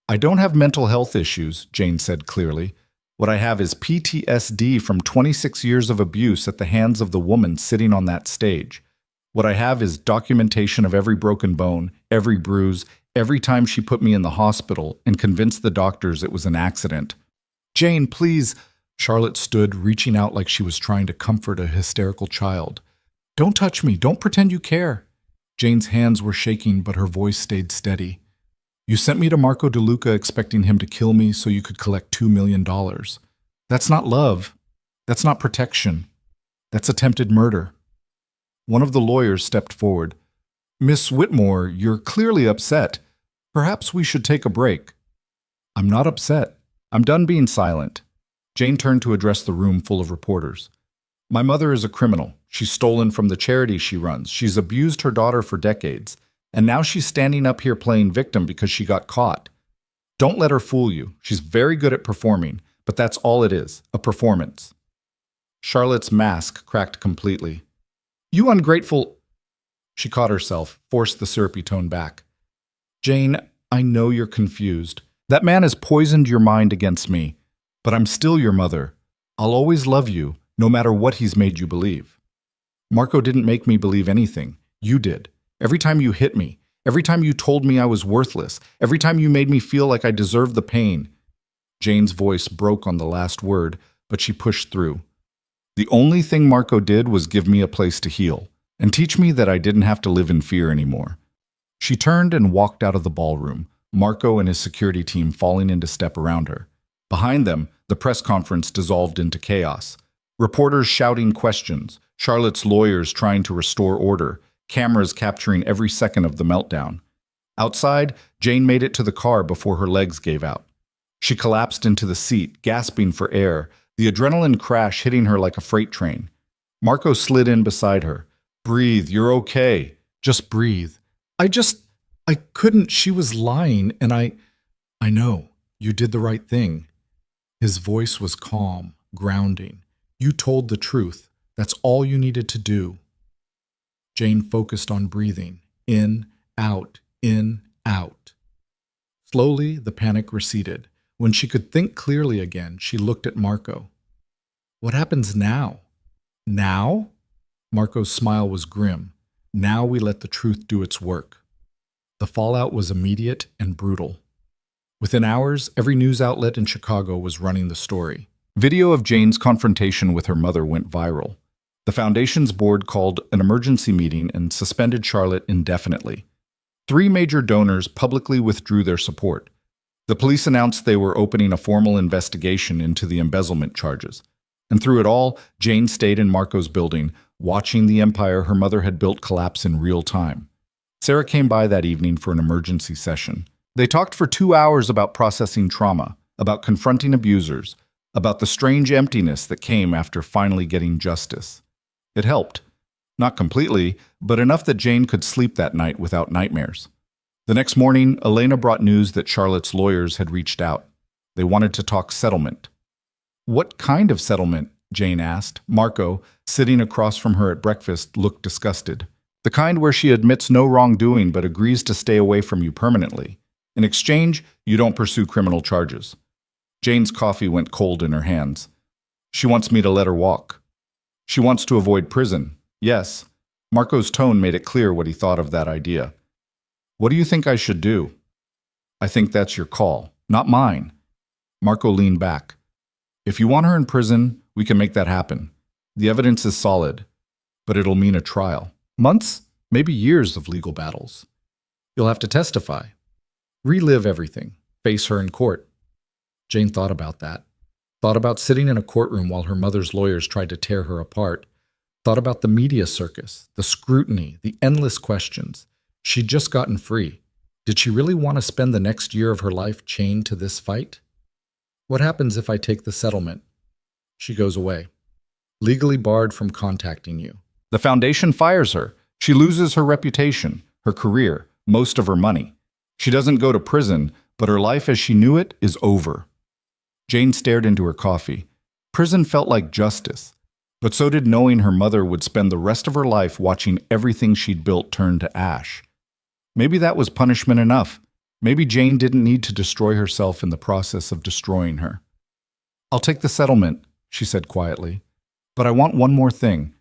I don't have mental health issues, Jane said clearly. What I have is PTSD from 26 years of abuse at the hands of the woman sitting on that stage. What I have is documentation of every broken bone, every bruise, every time she put me in the hospital and convinced the doctors it was an accident. Jane, please. Charlotte stood, reaching out like she was trying to comfort a hysterical child. Don't touch me. Don't pretend you care. Jane's hands were shaking, but her voice stayed steady. You sent me to Marco DeLuca expecting him to kill me so you could collect $2 million. That's not love. That's not protection. That's attempted murder. One of the lawyers stepped forward. Miss Whitmore, you're clearly upset. Perhaps we should take a break. I'm not upset. I'm done being silent. Jane turned to address the room full of reporters. My mother is a criminal. She's stolen from the charity she runs. She's abused her daughter for decades. And now she's standing up here playing victim because she got caught. Don't let her fool you. She's very good at performing, but that's all it is, a performance. Charlotte's mask cracked completely. You ungrateful... She caught herself, forced the syrupy tone back. Jane, I know you're confused. That man has poisoned your mind against me, but I'm still your mother. I'll always love you, no matter what he's made you believe. Marco didn't make me believe anything. You did. Every time you hit me, every time you told me I was worthless, every time you made me feel like I deserved the pain. Jane's voice broke on the last word, but she pushed through. The only thing Marco did was give me a place to heal and teach me that I didn't have to live in fear anymore. She turned and walked out of the ballroom, Marco and his security team falling into step around her. Behind them, the press conference dissolved into chaos. Reporters shouting questions, Charlotte's lawyers trying to restore order, cameras capturing every second of the meltdown. Outside, Jane made it to the car before her legs gave out. She collapsed into the seat, gasping for air, the adrenaline crash hitting her like a freight train. Marco slid in beside her. Breathe, you're okay. Just breathe. I couldn't. She was lying, and I know. You did the right thing. His voice was calm, grounding. You told the truth. That's all you needed to do. Jane focused on breathing. In, out, in, out. Slowly, the panic receded. When she could think clearly again, she looked at Marco. What happens now? Now? Marco's smile was grim. Now we let the truth do its work. The fallout was immediate and brutal. Within hours, every news outlet in Chicago was running the story. Video of Jane's confrontation with her mother went viral. The foundation's board called an emergency meeting and suspended Charlotte indefinitely. 3 major donors publicly withdrew their support. The police announced they were opening a formal investigation into the embezzlement charges. And through it all, Jane stayed in Marco's building, watching the empire her mother had built collapse in real time. Sarah came by that evening for an emergency session. They talked for 2 hours about processing trauma, about confronting abusers, about the strange emptiness that came after finally getting justice. It helped. Not completely, but enough that Jane could sleep that night without nightmares. The next morning, Elena brought news that Charlotte's lawyers had reached out. They wanted to talk settlement. What kind of settlement? Jane asked. Marco, sitting across from her at breakfast, looked disgusted. The kind where she admits no wrongdoing but agrees to stay away from you permanently. In exchange, you don't pursue criminal charges. Jane's coffee went cold in her hands. She wants me to let her walk. She wants to avoid prison. Yes. Marco's tone made it clear what he thought of that idea. What do you think I should do? I think that's your call, not mine. Marco leaned back. If you want her in prison, we can make that happen. The evidence is solid, but it'll mean a trial. Months, maybe years of legal battles. You'll have to testify. Relive everything. Face her in court. Jane thought about that. Thought about sitting in a courtroom while her mother's lawyers tried to tear her apart. Thought about the media circus, the scrutiny, the endless questions. She'd just gotten free. Did she really want to spend the next year of her life chained to this fight? What happens if I take the settlement? She goes away. Legally barred from contacting you. The foundation fires her. She loses her reputation, her career, most of her money. She doesn't go to prison, but her life as she knew it is over. Jane stared into her coffee. Prison felt like justice, but so did knowing her mother would spend the rest of her life watching everything she'd built turn to ash. Maybe that was punishment enough. Maybe Jane didn't need to destroy herself in the process of destroying her. "I'll take the settlement," she said quietly. "But I want one more thing.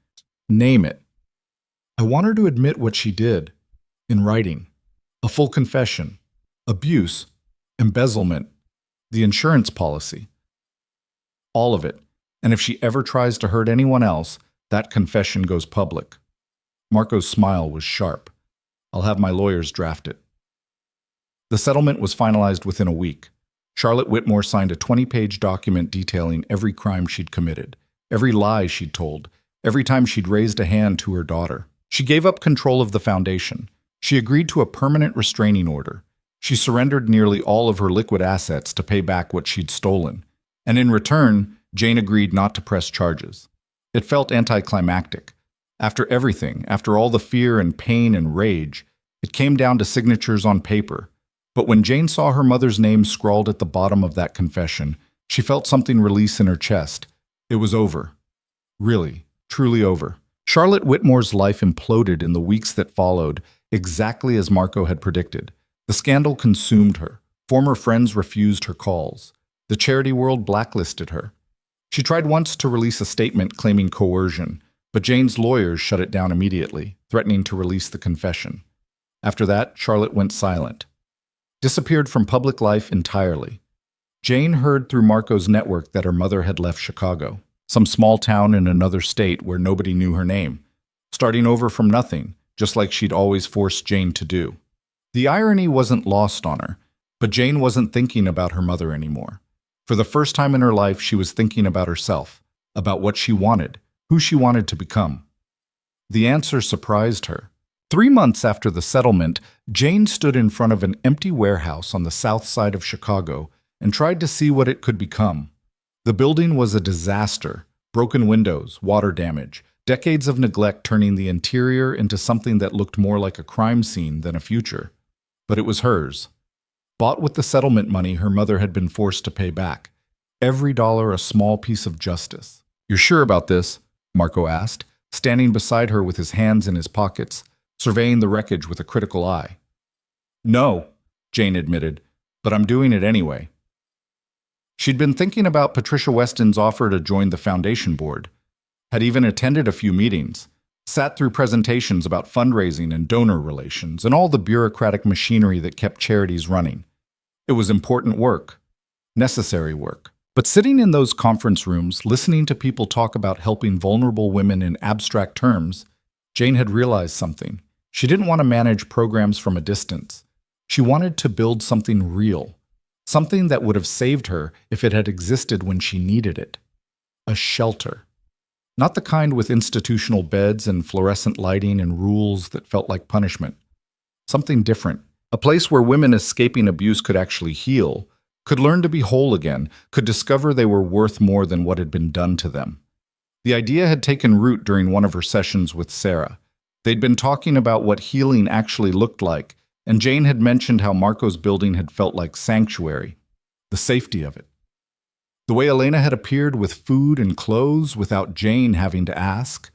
Name it." I want her to admit what she did, in writing. A full confession. Abuse. Embezzlement. The insurance policy. All of it. And if she ever tries to hurt anyone else, that confession goes public. Marco's smile was sharp. "I'll have my lawyers draft it." The settlement was finalized within a week. Charlotte Whitmore signed a 20-page document detailing every crime she'd committed, every lie she'd told, every time she'd raised a hand to her daughter. She gave up control of the foundation. She agreed to a permanent restraining order. She surrendered nearly all of her liquid assets to pay back what she'd stolen. And in return, Jane agreed not to press charges. It felt anticlimactic. After everything, after all the fear and pain and rage, it came down to signatures on paper. But when Jane saw her mother's name scrawled at the bottom of that confession, she felt something release in her chest. It was over. Really, truly over. Charlotte Whitmore's life imploded in the weeks that followed, exactly as Marco had predicted. The scandal consumed her. Former friends refused her calls. The charity world blacklisted her. She tried once to release a statement claiming coercion, but Jane's lawyers shut it down immediately, threatening to release the confession. After that, Charlotte went silent. Disappeared from public life entirely. Jane heard through Marco's network that her mother had left Chicago, some small town in another state where nobody knew her name, starting over from nothing, just like she'd always forced Jane to do. The irony wasn't lost on her, but Jane wasn't thinking about her mother anymore. For the first time in her life, she was thinking about herself, about what she wanted, who she wanted to become. The answer surprised her. 3 months after the settlement, Jane stood in front of an empty warehouse on the south side of Chicago and tried to see what it could become. The building was a disaster. Broken windows, water damage, decades of neglect turning the interior into something that looked more like a crime scene than a future. But it was hers. Bought with the settlement money her mother had been forced to pay back. Every dollar a small piece of justice. "You're sure about this?" Marco asked, standing beside her with his hands in his pockets, surveying the wreckage with a critical eye. "No," Jane admitted, "but I'm doing it anyway." She'd been thinking about Patricia Weston's offer to join the foundation board, had even attended a few meetings, sat through presentations about fundraising and donor relations and all the bureaucratic machinery that kept charities running. It was important work, necessary work. But sitting in those conference rooms, listening to people talk about helping vulnerable women in abstract terms, Jane had realized something. She didn't want to manage programs from a distance. She wanted to build something real, something that would have saved her if it had existed when she needed it. A shelter. Not the kind with institutional beds and fluorescent lighting and rules that felt like punishment. Something different. A place where women escaping abuse could actually heal, could learn to be whole again, could discover they were worth more than what had been done to them. The idea had taken root during one of her sessions with Sarah. They'd been talking about what healing actually looked like, and Jane had mentioned how Marco's building had felt like sanctuary, the safety of it. The way Elena had appeared with food and clothes without Jane having to ask.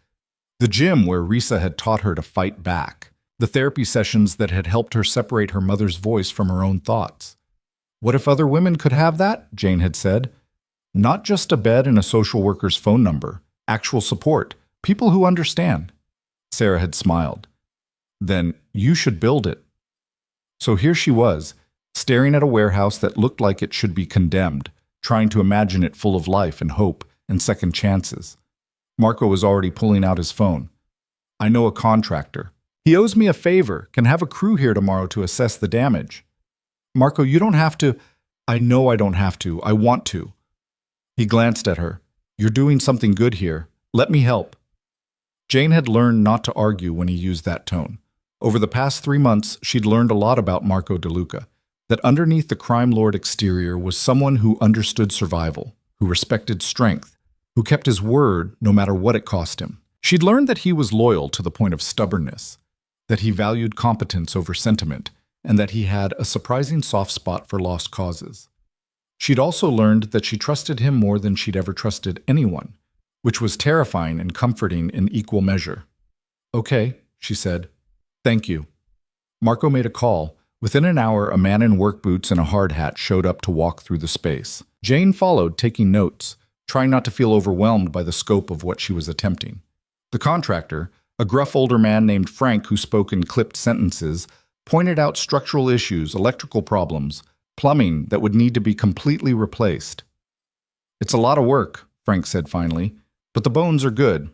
The gym where Risa had taught her to fight back. The therapy sessions that had helped her separate her mother's voice from her own thoughts. What if other women could have that? Jane had said. Not just a bed and a social worker's phone number. Actual support. People who understand. Sarah had smiled. Then you should build it. So here she was, staring at a warehouse that looked like it should be condemned, trying to imagine it full of life and hope and second chances. Marco was already pulling out his phone. I know a contractor. He owes me a favor, can have a crew here tomorrow to assess the damage. Marco, you don't have to. I know I don't have to. I want to. He glanced at her. You're doing something good here. Let me help. Jane had learned not to argue when he used that tone. Over the past 3 months, she'd learned a lot about Marco DeLuca, that underneath the crime lord exterior was someone who understood survival, who respected strength, who kept his word no matter what it cost him. She'd learned that he was loyal to the point of stubbornness, that he valued competence over sentiment, and that he had a surprising soft spot for lost causes. She'd also learned that she trusted him more than she'd ever trusted anyone, which was terrifying and comforting in equal measure. "Okay," she said. "Thank you." Marco made a call. Within an hour, a man in work boots and a hard hat showed up to walk through the space. Jane followed, taking notes, trying not to feel overwhelmed by the scope of what she was attempting. The contractor, a gruff older man named Frank who spoke in clipped sentences, pointed out structural issues, electrical problems, plumbing that would need to be completely replaced. "It's a lot of work," Frank said finally, "but the bones are good.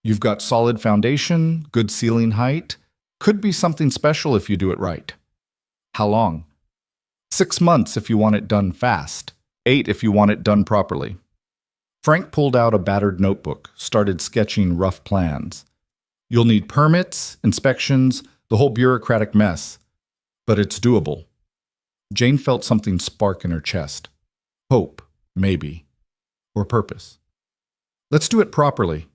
You've got solid foundation, good ceiling height. Could be something special if you do it right." "How long?" 6 months if you want it done fast. 8 if you want it done properly." Frank pulled out a battered notebook, started sketching rough plans. "You'll need permits, inspections, the whole bureaucratic mess. But it's doable." Jane felt something spark in her chest. Hope, maybe. Or purpose. "Let's do it properly."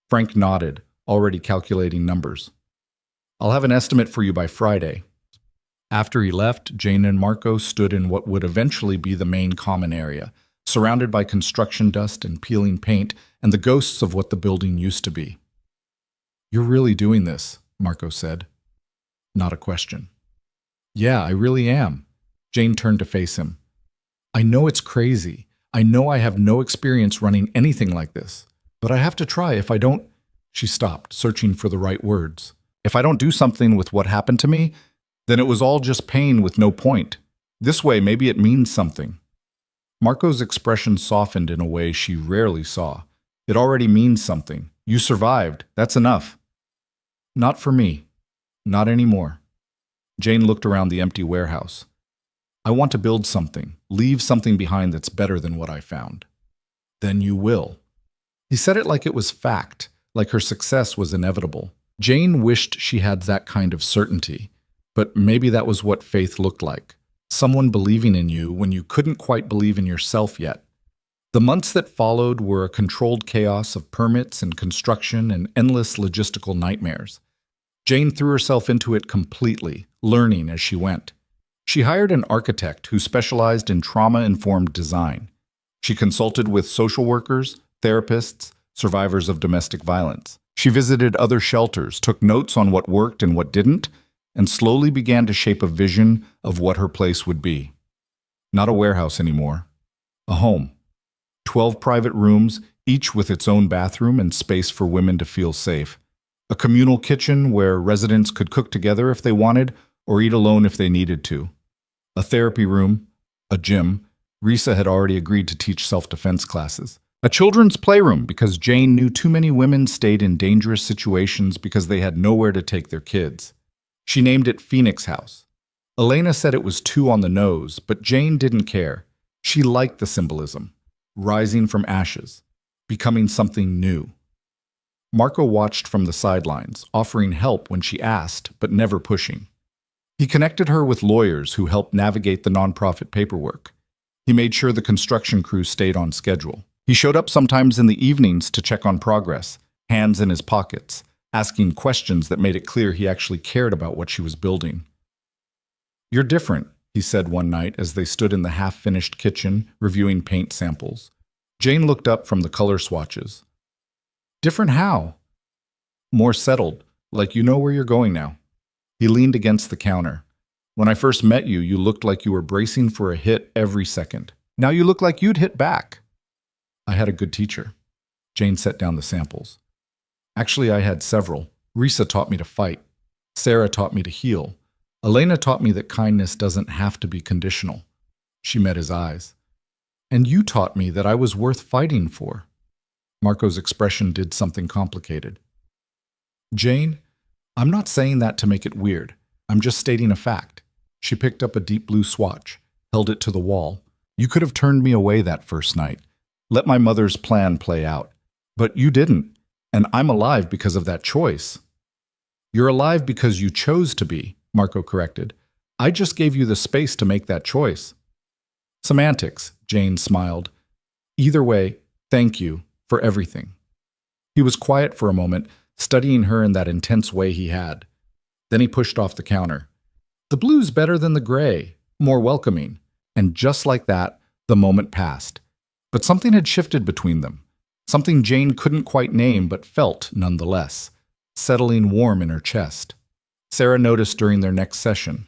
Frank nodded, already calculating numbers. "I'll have an estimate for you by Friday." After he left, Jane and Marco stood in what would eventually be the main common area, surrounded by construction dust and peeling paint and the ghosts of what the building used to be. "You're really doing this," Marco said. Not a question. "Yeah, I really am." Jane turned to face him. "I know it's crazy. I know I have no experience running anything like this. But I have to try. If I don't—" She stopped, searching for the right words. "If I don't do something with what happened to me, then it was all just pain with no point. This way, maybe it means something." Marco's expression softened in a way she rarely saw. "It already means something. You survived. That's enough." "Not for me. Not anymore." Jane looked around the empty warehouse. "I want to build something, leave something behind that's better than what I found." "Then you will." He said it like it was fact, like her success was inevitable. Jane wished she had that kind of certainty. But maybe that was what faith looked like. Someone believing in you when you couldn't quite believe in yourself yet. The months that followed were a controlled chaos of permits and construction and endless logistical nightmares. Jane threw herself into it completely, learning as she went. She hired an architect who specialized in trauma-informed design. She consulted with social workers, therapists, survivors of domestic violence. She visited other shelters, took notes on what worked and what didn't, and slowly began to shape a vision of what her place would be. Not a warehouse anymore. A home. 12 private rooms, each with its own bathroom and space for women to feel safe. A communal kitchen where residents could cook together if they wanted or eat alone if they needed to. A therapy room. A gym. Risa had already agreed to teach self-defense classes. A children's playroom because Jane knew too many women stayed in dangerous situations because they had nowhere to take their kids. She named it Phoenix House. Elena said it was too on the nose, but Jane didn't care. She liked the symbolism. Rising from ashes. Becoming something new. Marco watched from the sidelines, offering help when she asked, but never pushing. He connected her with lawyers who helped navigate the nonprofit paperwork. He made sure the construction crew stayed on schedule. He showed up sometimes in the evenings to check on progress, hands in his pockets, asking questions that made it clear he actually cared about what she was building. "You're different," he said one night as they stood in the half-finished kitchen, reviewing paint samples. Jane looked up from the color swatches. "Different how?" "More settled, like you know where you're going now." He leaned against the counter. "When I first met you, you looked like you were bracing for a hit every second. Now you look like you'd hit back." "I had a good teacher." Jane set down the samples. "Actually, I had several. Risa taught me to fight. Sarah taught me to heal. Elena taught me that kindness doesn't have to be conditional." She met his eyes. "And you taught me that I was worth fighting for." Marco's expression did something complicated. "Jane, I'm not saying that to make it weird. I'm just stating a fact." She picked up a deep blue swatch, held it to the wall. "You could have turned me away that first night. Let my mother's plan play out. But you didn't. And I'm alive because of that choice." "You're alive because you chose to be," Marco corrected. "I just gave you the space to make that choice." "Semantics," Jane smiled. "Either way, thank you for everything." He was quiet for a moment, studying her in that intense way he had. Then he pushed off the counter. The blue's better than the gray, more welcoming. And just like that, the moment passed. But something had shifted between them. Something Jane couldn't quite name but felt nonetheless, settling warm in her chest. Sarah noticed during their next session.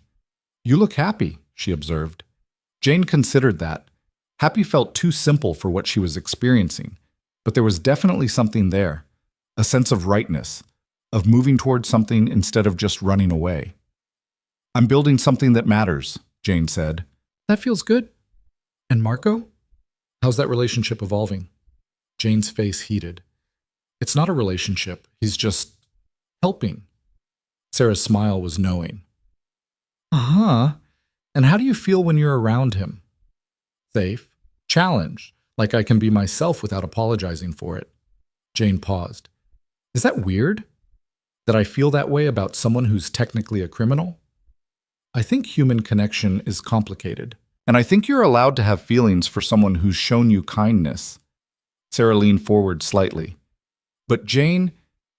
"You look happy," she observed. Jane considered that. Happy felt too simple for what she was experiencing, but there was definitely something there, a sense of rightness, of moving towards something instead of just running away. "I'm building something that matters," Jane said. "That feels good. And Marco? How's that relationship evolving?" Jane's face heated. "It's not a relationship. He's just helping." Sarah's smile was knowing. "Uh-huh. And how do you feel when you're around him?" "Safe. Challenged. Like I can be myself without apologizing for it." Jane paused. "Is that weird? That I feel that way about someone who's technically a criminal?" "I think human connection is complicated. And I think you're allowed to have feelings for someone who's shown you kindness." Sarah leaned forward slightly. "But Jane,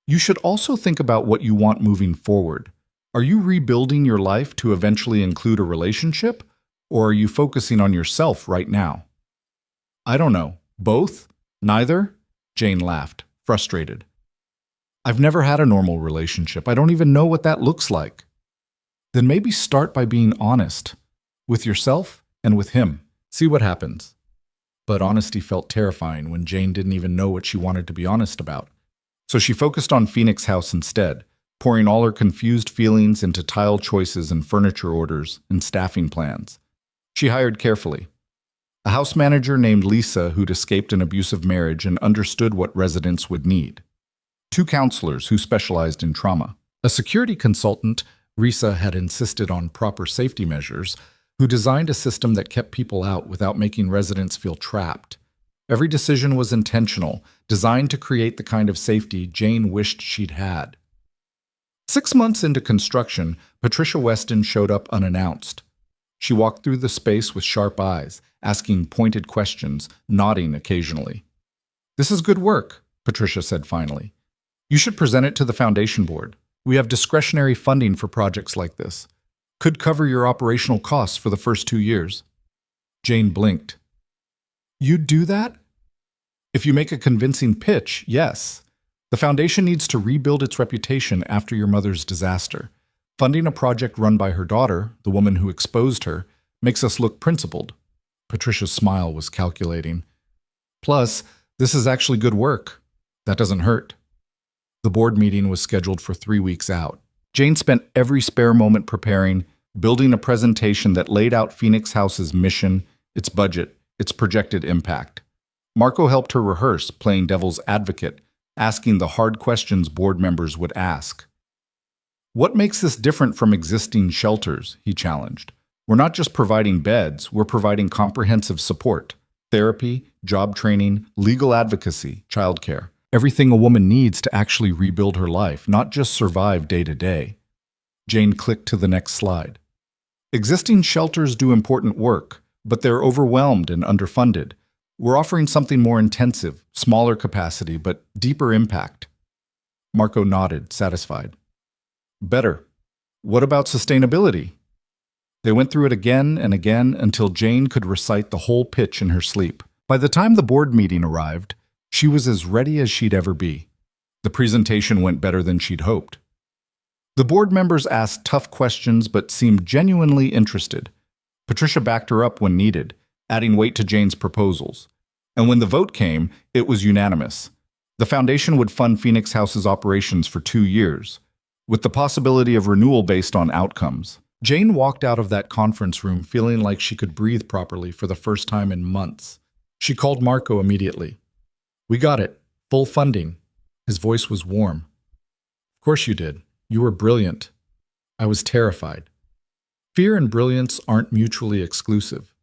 you should also think about what you want moving forward. Are you rebuilding your life to eventually include a relationship, or are you focusing on yourself right now?" "I don't know. Both? Neither?" Jane laughed, frustrated. "I've never had a normal relationship. I don't even know what that looks like." "Then maybe start by being honest. With yourself and with him. See what happens." But honesty felt terrifying when Jane didn't even know what she wanted to be honest about. So she focused on Phoenix House instead, pouring all her confused feelings into tile choices and furniture orders and staffing plans. She hired carefully. A house manager named Lisa who'd escaped an abusive marriage and understood what residents would need. 2 counselors who specialized in trauma. A security consultant, Risa had insisted on proper safety measures, who designed a system that kept people out without making residents feel trapped. Every decision was intentional, designed to create the kind of safety Jane wished she'd had. 6 months into construction, Patricia Weston showed up unannounced. She walked through the space with sharp eyes, asking pointed questions, nodding occasionally. "This is good work," Patricia said finally. "You should present it to the foundation board. We have discretionary funding for projects like this. Could cover your operational costs for the first 2 years." Jane blinked. "You'd do that?" "If you make a convincing pitch, yes. The foundation needs to rebuild its reputation after your mother's disaster. Funding a project run by her daughter, the woman who exposed her, makes us look principled." Patricia's smile was calculating. "Plus, this is actually good work. That doesn't hurt." The board meeting was scheduled for 3 weeks out. Jane spent every spare moment preparing, building a presentation that laid out Phoenix House's mission, its budget, its projected impact. Marco helped her rehearse, playing devil's advocate, asking the hard questions board members would ask. "What makes this different from existing shelters?" he challenged. "We're not just providing beds, we're providing comprehensive support. Therapy, job training, legal advocacy, childcare. Everything a woman needs to actually rebuild her life, not just survive day to day." Jane clicked to the next slide. "Existing shelters do important work, but they're overwhelmed and underfunded. We're offering something more intensive, smaller capacity, but deeper impact." Marco nodded, satisfied. "Better. What about sustainability?" They went through it again and again until Jane could recite the whole pitch in her sleep. By the time the board meeting arrived, she was as ready as she'd ever be. The presentation went better than she'd hoped. The board members asked tough questions but seemed genuinely interested. Patricia backed her up when needed, adding weight to Jane's proposals. And when the vote came, it was unanimous. The foundation would fund Phoenix House's operations for 2 years, with the possibility of renewal based on outcomes. Jane walked out of that conference room feeling like she could breathe properly for the first time in months. She called Marco immediately. "We got it. Full funding." His voice was warm. "Of course you did. You were brilliant." I was terrified. Fear and brilliance aren't mutually exclusive.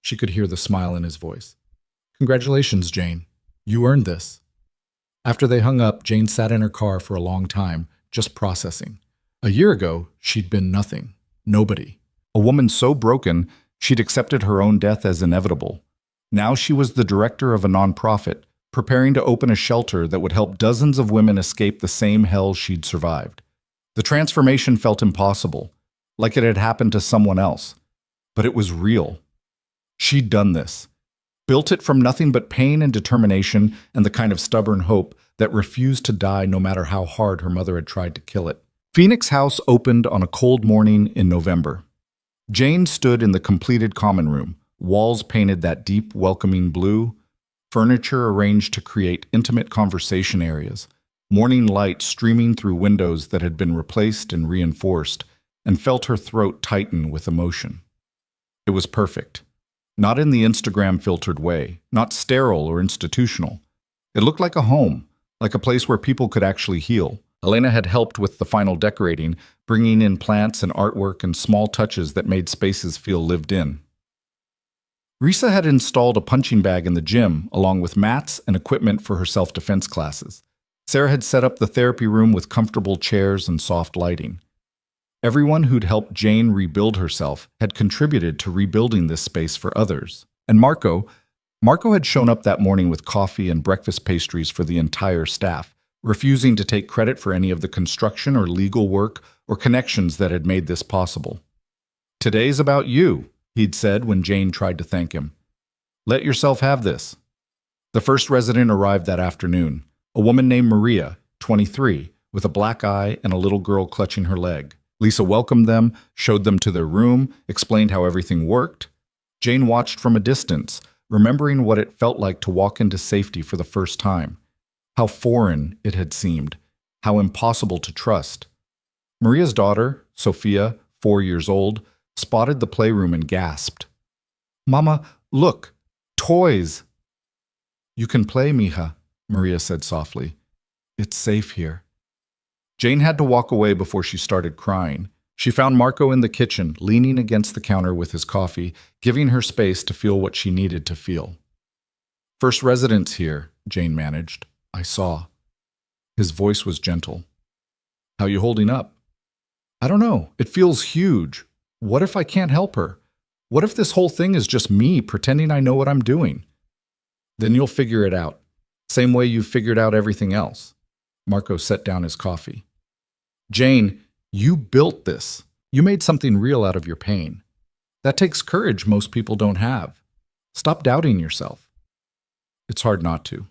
She could hear the smile in his voice. "Congratulations, Jane. You earned this." After they hung up, Jane sat in her car for a long time, just processing. A year ago, she'd been nothing. Nobody. A woman so broken, she'd accepted her own death as inevitable. Now she was the director of a nonprofit, preparing to open a shelter that would help dozens of women escape the same hell she'd survived. The transformation felt impossible, like it had happened to someone else. But it was real. She'd done this. Built it from nothing but pain and determination and the kind of stubborn hope that refused to die no matter how hard her mother had tried to kill it. Phoenix House opened on a cold morning in November. Jane stood in the completed common room, walls painted that deep, welcoming blue, furniture arranged to create intimate conversation areas, morning light streaming through windows that had been replaced and reinforced, and felt her throat tighten with emotion. It was perfect. Not in the Instagram-filtered way, not sterile or institutional. It looked like a home, like a place where people could actually heal. Elena had helped with the final decorating, bringing in plants and artwork and small touches that made spaces feel lived in. Risa had installed a punching bag in the gym, along with mats and equipment for her self-defense classes. Sarah had set up the therapy room with comfortable chairs and soft lighting. Everyone who'd helped Jane rebuild herself had contributed to rebuilding this space for others. And Marco had shown up that morning with coffee and breakfast pastries for the entire staff, refusing to take credit for any of the construction or legal work or connections that had made this possible. "Today's about you," he'd said when Jane tried to thank him. "Let yourself have this." The first resident arrived that afternoon, a woman named Maria, 23, with a black eye and a little girl clutching her leg. Lisa welcomed them, showed them to their room, explained how everything worked. Jane watched from a distance, remembering what it felt like to walk into safety for the first time. How foreign it had seemed, how impossible to trust. Maria's daughter, Sophia, 4 years old, spotted the playroom and gasped. "Mama, look, toys!" "You can play, mija," Maria said softly. "It's safe here." Jane had to walk away before she started crying. She found Marco in the kitchen, leaning against the counter with his coffee, giving her space to feel what she needed to feel. "First residents here," Jane managed. "I saw." His voice was gentle. "How you holding up?" "I don't know. It feels huge. What if I can't help her? What if this whole thing is just me pretending I know what I'm doing?" "Then you'll figure it out. Same way you've figured out everything else." Marco set down his coffee. "Jane, you built this. You made something real out of your pain. That takes courage most people don't have. Stop doubting yourself." "It's hard not to.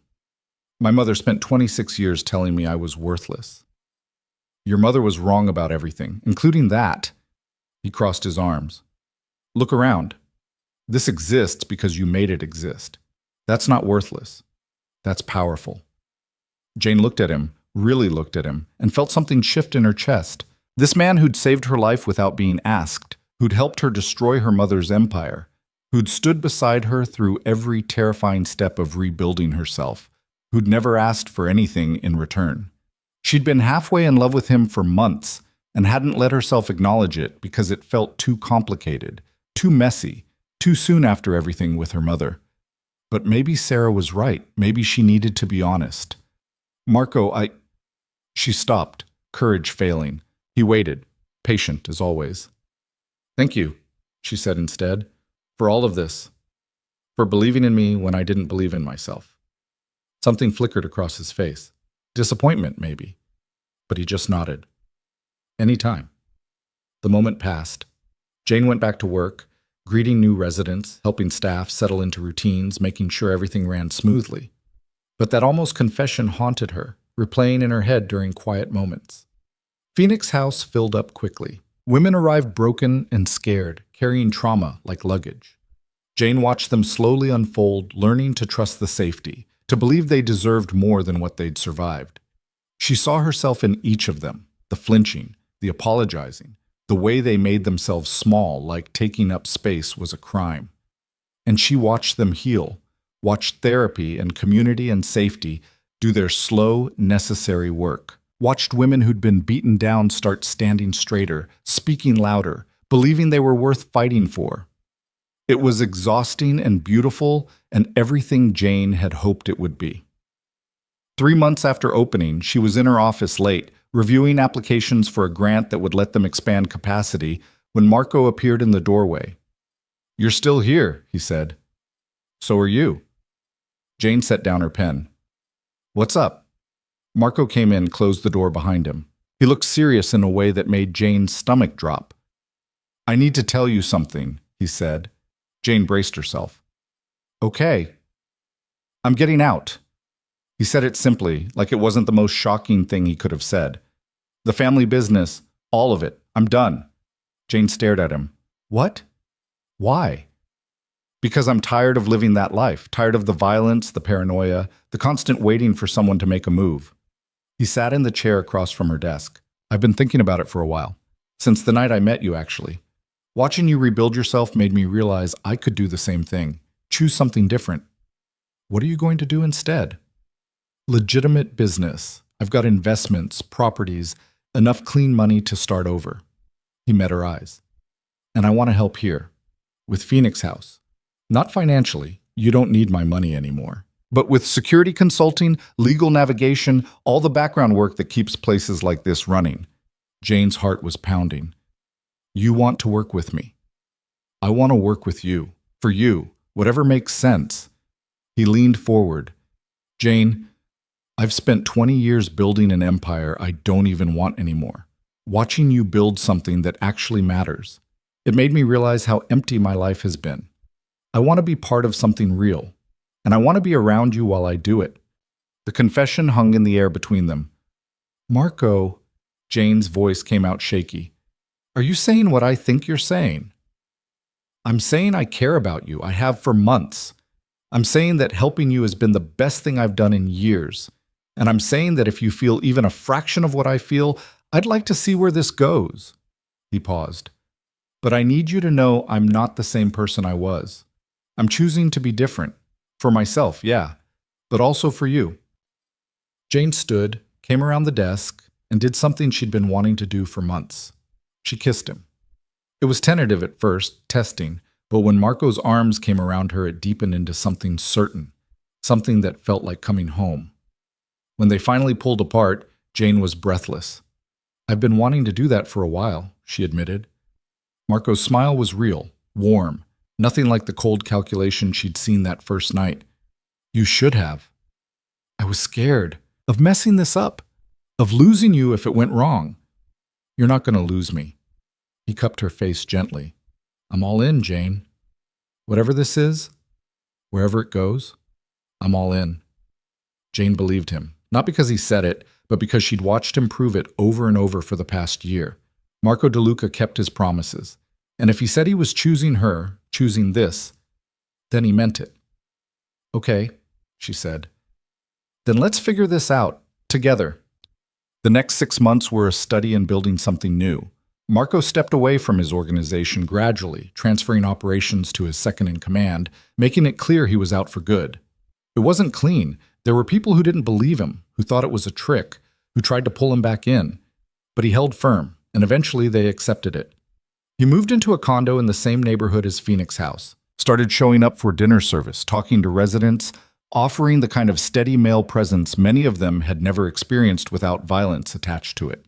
My mother spent 26 years telling me I was worthless." "Your mother was wrong about everything, including that." He crossed his arms. "Look around. This exists because you made it exist. That's not worthless. That's powerful." Jane looked at him, really looked at him, and felt something shift in her chest. This man who'd saved her life without being asked, who'd helped her destroy her mother's empire, who'd stood beside her through every terrifying step of rebuilding herself, who'd never asked for anything in return. She'd been halfway in love with him for months and hadn't let herself acknowledge it because it felt too complicated, too messy, too soon after everything with her mother. But maybe Sarah was right. Maybe she needed to be honest. "Marco, She stopped, courage failing. He waited, patient as always. "Thank you," she said instead, "for all of this. For believing in me when I didn't believe in myself." Something flickered across his face. Disappointment, maybe. But he just nodded. "Any time." The moment passed. Jane went back to work, greeting new residents, helping staff settle into routines, making sure everything ran smoothly. But that almost confession haunted her, replaying in her head during quiet moments. Phoenix House filled up quickly. Women arrived broken and scared, carrying trauma like luggage. Jane watched them slowly unfold, learning to trust the safety, to believe they deserved more than what they'd survived. She saw herself in each of them, the flinching, the apologizing, the way they made themselves small, like taking up space was a crime. And she watched them heal, watched therapy and community and safety do their slow, necessary work. Watched women who'd been beaten down start standing straighter, speaking louder, believing they were worth fighting for. It was exhausting and beautiful, and everything Jane had hoped it would be. 3 months after opening, she was in her office late, reviewing applications for a grant that would let them expand capacity, when Marco appeared in the doorway. "You're still here," he said. "So are you." Jane set down her pen. "What's up?" Marco came in, closed the door behind him. He looked serious in a way that made Jane's stomach drop. I need to tell you something, he said. Jane braced herself. Okay. I'm getting out. He said it simply, like it wasn't the most shocking thing he could have said. The family business, all of it. I'm done. Jane stared at him. What? Why? Because I'm tired of living that life, tired of the violence, the paranoia, the constant waiting for someone to make a move. He sat in the chair across from her desk. I've been thinking about it for a while. Since the night I met you, actually. Watching you rebuild yourself made me realize I could do the same thing. Choose something different. What are you going to do instead? Legitimate business. I've got investments, properties, enough clean money to start over. He met her eyes. And I want to help here. With Phoenix House. Not financially. You don't need my money anymore. But with security consulting, legal navigation, all the background work that keeps places like this running. Jane's heart was pounding. You want to work with me. I want to work with you. For you. Whatever makes sense. He leaned forward. Jane, I've spent 20 years building an empire I don't even want anymore. Watching you build something that actually matters. It made me realize how empty my life has been. I want to be part of something real. And I want to be around you while I do it. The confession hung in the air between them. Marco, Jane's voice came out shaky. Are you saying what I think you're saying? I'm saying I care about you. I have for months. I'm saying that helping you has been the best thing I've done in years. And I'm saying that if you feel even a fraction of what I feel, I'd like to see where this goes. He paused. But I need you to know I'm not the same person I was. I'm choosing to be different. For myself, yeah, but also for you. Jane stood, came around the desk, and did something she'd been wanting to do for months. She kissed him. It was tentative at first, testing, but when Marco's arms came around her, it deepened into something certain, something that felt like coming home. When they finally pulled apart, Jane was breathless. I've been wanting to do that for a while, she admitted. Marco's smile was real, warm, nothing like the cold calculation she'd seen that first night. You should have. I was scared of messing this up, of losing you if it went wrong. You're not going to lose me. He cupped her face gently. I'm all in, Jane. Whatever this is, wherever it goes, I'm all in. Jane believed him, not because he said it, but because she'd watched him prove it over and over for the past year. Marco DeLuca kept his promises, and if he said he was choosing her, choosing this, then he meant it. Okay, she said. Then let's figure this out, together. The next 6 months were a study in building something new. Marco stepped away from his organization gradually, transferring operations to his second-in-command, making it clear he was out for good. It wasn't clean. There were people who didn't believe him, who thought it was a trick, who tried to pull him back in. But he held firm, and eventually they accepted it. He moved into a condo in the same neighborhood as Phoenix House, started showing up for dinner service, talking to residents, offering the kind of steady male presence many of them had never experienced without violence attached to it.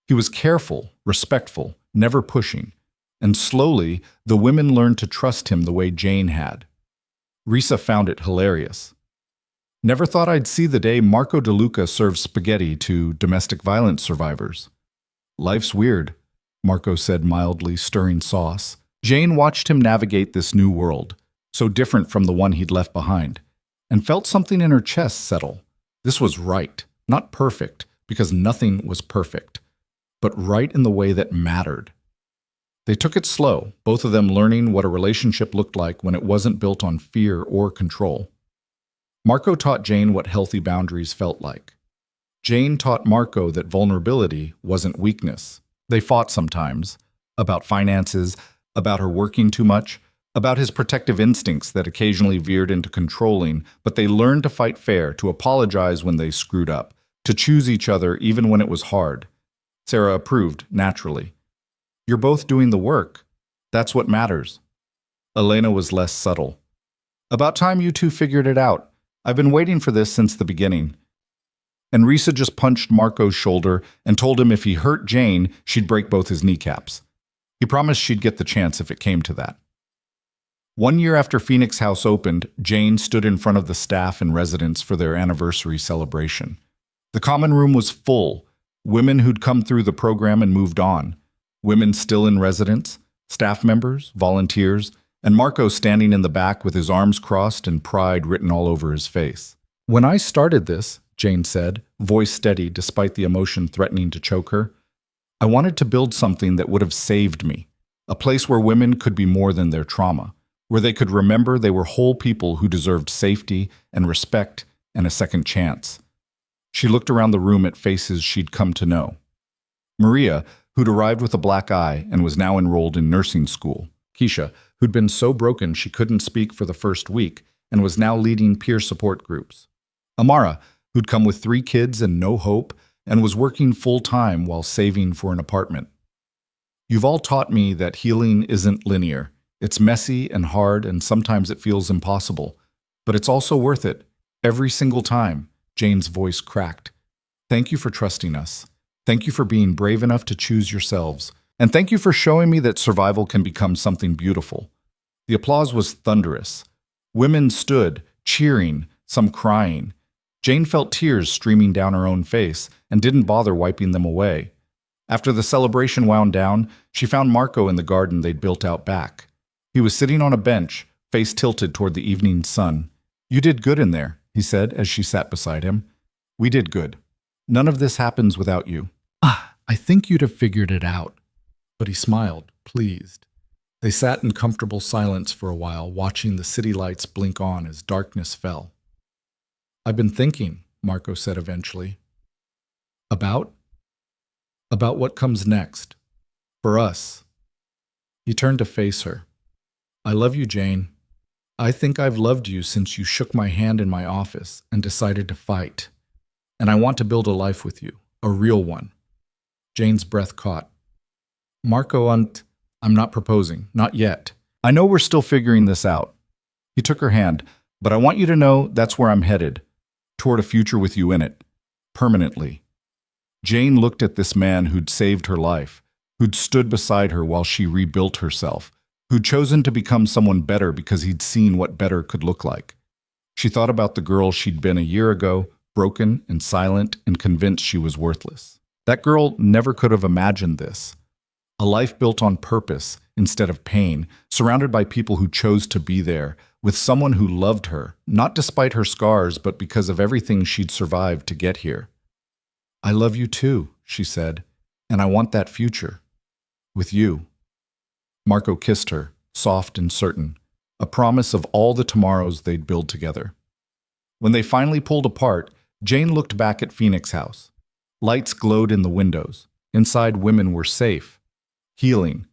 He was careful, respectful, never pushing, and slowly the women learned to trust him the way Jane had. Risa found it hilarious. Never thought I'd see the day Marco DeLuca serves spaghetti to domestic violence survivors. Life's weird, Marco said mildly, stirring sauce. Jane watched him navigate this new world, so different from the one he'd left behind, and felt something in her chest settle. This was right, not perfect, because nothing was perfect, but right in the way that mattered. They took it slow, both of them learning what a relationship looked like when it wasn't built on fear or control. Marco taught Jane what healthy boundaries felt like. Jane taught Marco that vulnerability wasn't weakness. They fought sometimes, about finances, about her working too much, about his protective instincts that occasionally veered into controlling, but they learned to fight fair, to apologize when they screwed up, to choose each other even when it was hard. Sarah approved, naturally. You're both doing the work. That's what matters. Elena was less subtle. About time you two figured it out. I've been waiting for this since the beginning. And Risa just punched Marco's shoulder and told him if he hurt Jane, she'd break both his kneecaps. He promised she'd get the chance if it came to that. 1 year after Phoenix House opened, Jane stood in front of the staff and residents for their anniversary celebration. The common room was full, women who'd come through the program and moved on, women still in residence, staff members, volunteers, and Marco standing in the back with his arms crossed and pride written all over his face. "When I started this," Jane said, voice steady despite the emotion threatening to choke her, "I wanted to build something that would have saved me, a place where women could be more than their trauma, where they could remember they were whole people who deserved safety and respect and a second chance." She looked around the room at faces she'd come to know. Maria, who'd arrived with a black eye and was now enrolled in nursing school. Keisha, who'd been so broken she couldn't speak for the first week and was now leading peer support groups. Amara, who'd come with 3 kids and no hope and was working full-time while saving for an apartment. "You've all taught me that healing isn't linear. It's messy and hard, and sometimes it feels impossible. But it's also worth it, every single time," Jane's voice cracked. "Thank you for trusting us. Thank you for being brave enough to choose yourselves. And thank you for showing me that survival can become something beautiful." The applause was thunderous. Women stood, cheering, some crying. Jane felt tears streaming down her own face and didn't bother wiping them away. After the celebration wound down, she found Marco in the garden they'd built out back. He was sitting on a bench, face tilted toward the evening sun. "You did good in there," he said as she sat beside him. "We did good. None of this happens without you." "I think you'd have figured it out." But he smiled, pleased. They sat in comfortable silence for a while, watching the city lights blink on as darkness fell. "I've been thinking," Marco said eventually. About what comes next. For us." He turned to face her. "I love you, Jane. I think I've loved you since you shook my hand in my office and decided to fight. And I want to build a life with you, a real one." Jane's breath caught. "Marco, I'm not proposing, not yet. I know we're still figuring this out." He took her hand, "But I want you to know that's where I'm headed, toward a future with you in it, permanently." Jane looked at this man who'd saved her life, who'd stood beside her while she rebuilt herself, who'd chosen to become someone better because he'd seen what better could look like. She thought about the girl she'd been a year ago, broken and silent and convinced she was worthless. That girl never could have imagined this. A life built on purpose instead of pain, surrounded by people who chose to be there, with someone who loved her, not despite her scars, but because of everything she'd survived to get here. "I love you too," she said, "and I want that future. With you." Marco kissed her, soft and certain, a promise of all the tomorrows they'd build together. When they finally pulled apart, Jane looked back at Phoenix House. Lights glowed in the windows. Inside, women were safe, healing,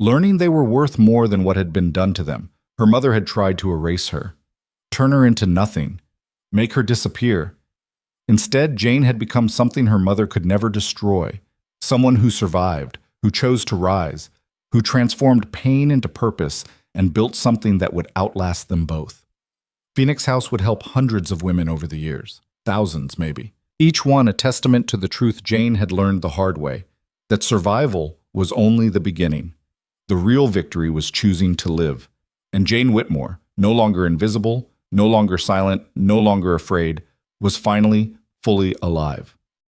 learning they were worth more than what had been done to them. Her mother had tried to erase her, turn her into nothing, make her disappear. Instead, Jane had become something her mother could never destroy, someone who survived, who chose to rise, who transformed pain into purpose and built something that would outlast them both. Phoenix House would help hundreds of women over the years, thousands maybe, each one a testament to the truth Jane had learned the hard way, that survival was only the beginning. The real victory was choosing to live. And Jane Whitmore, no longer invisible, no longer silent, no longer afraid, was finally fully alive.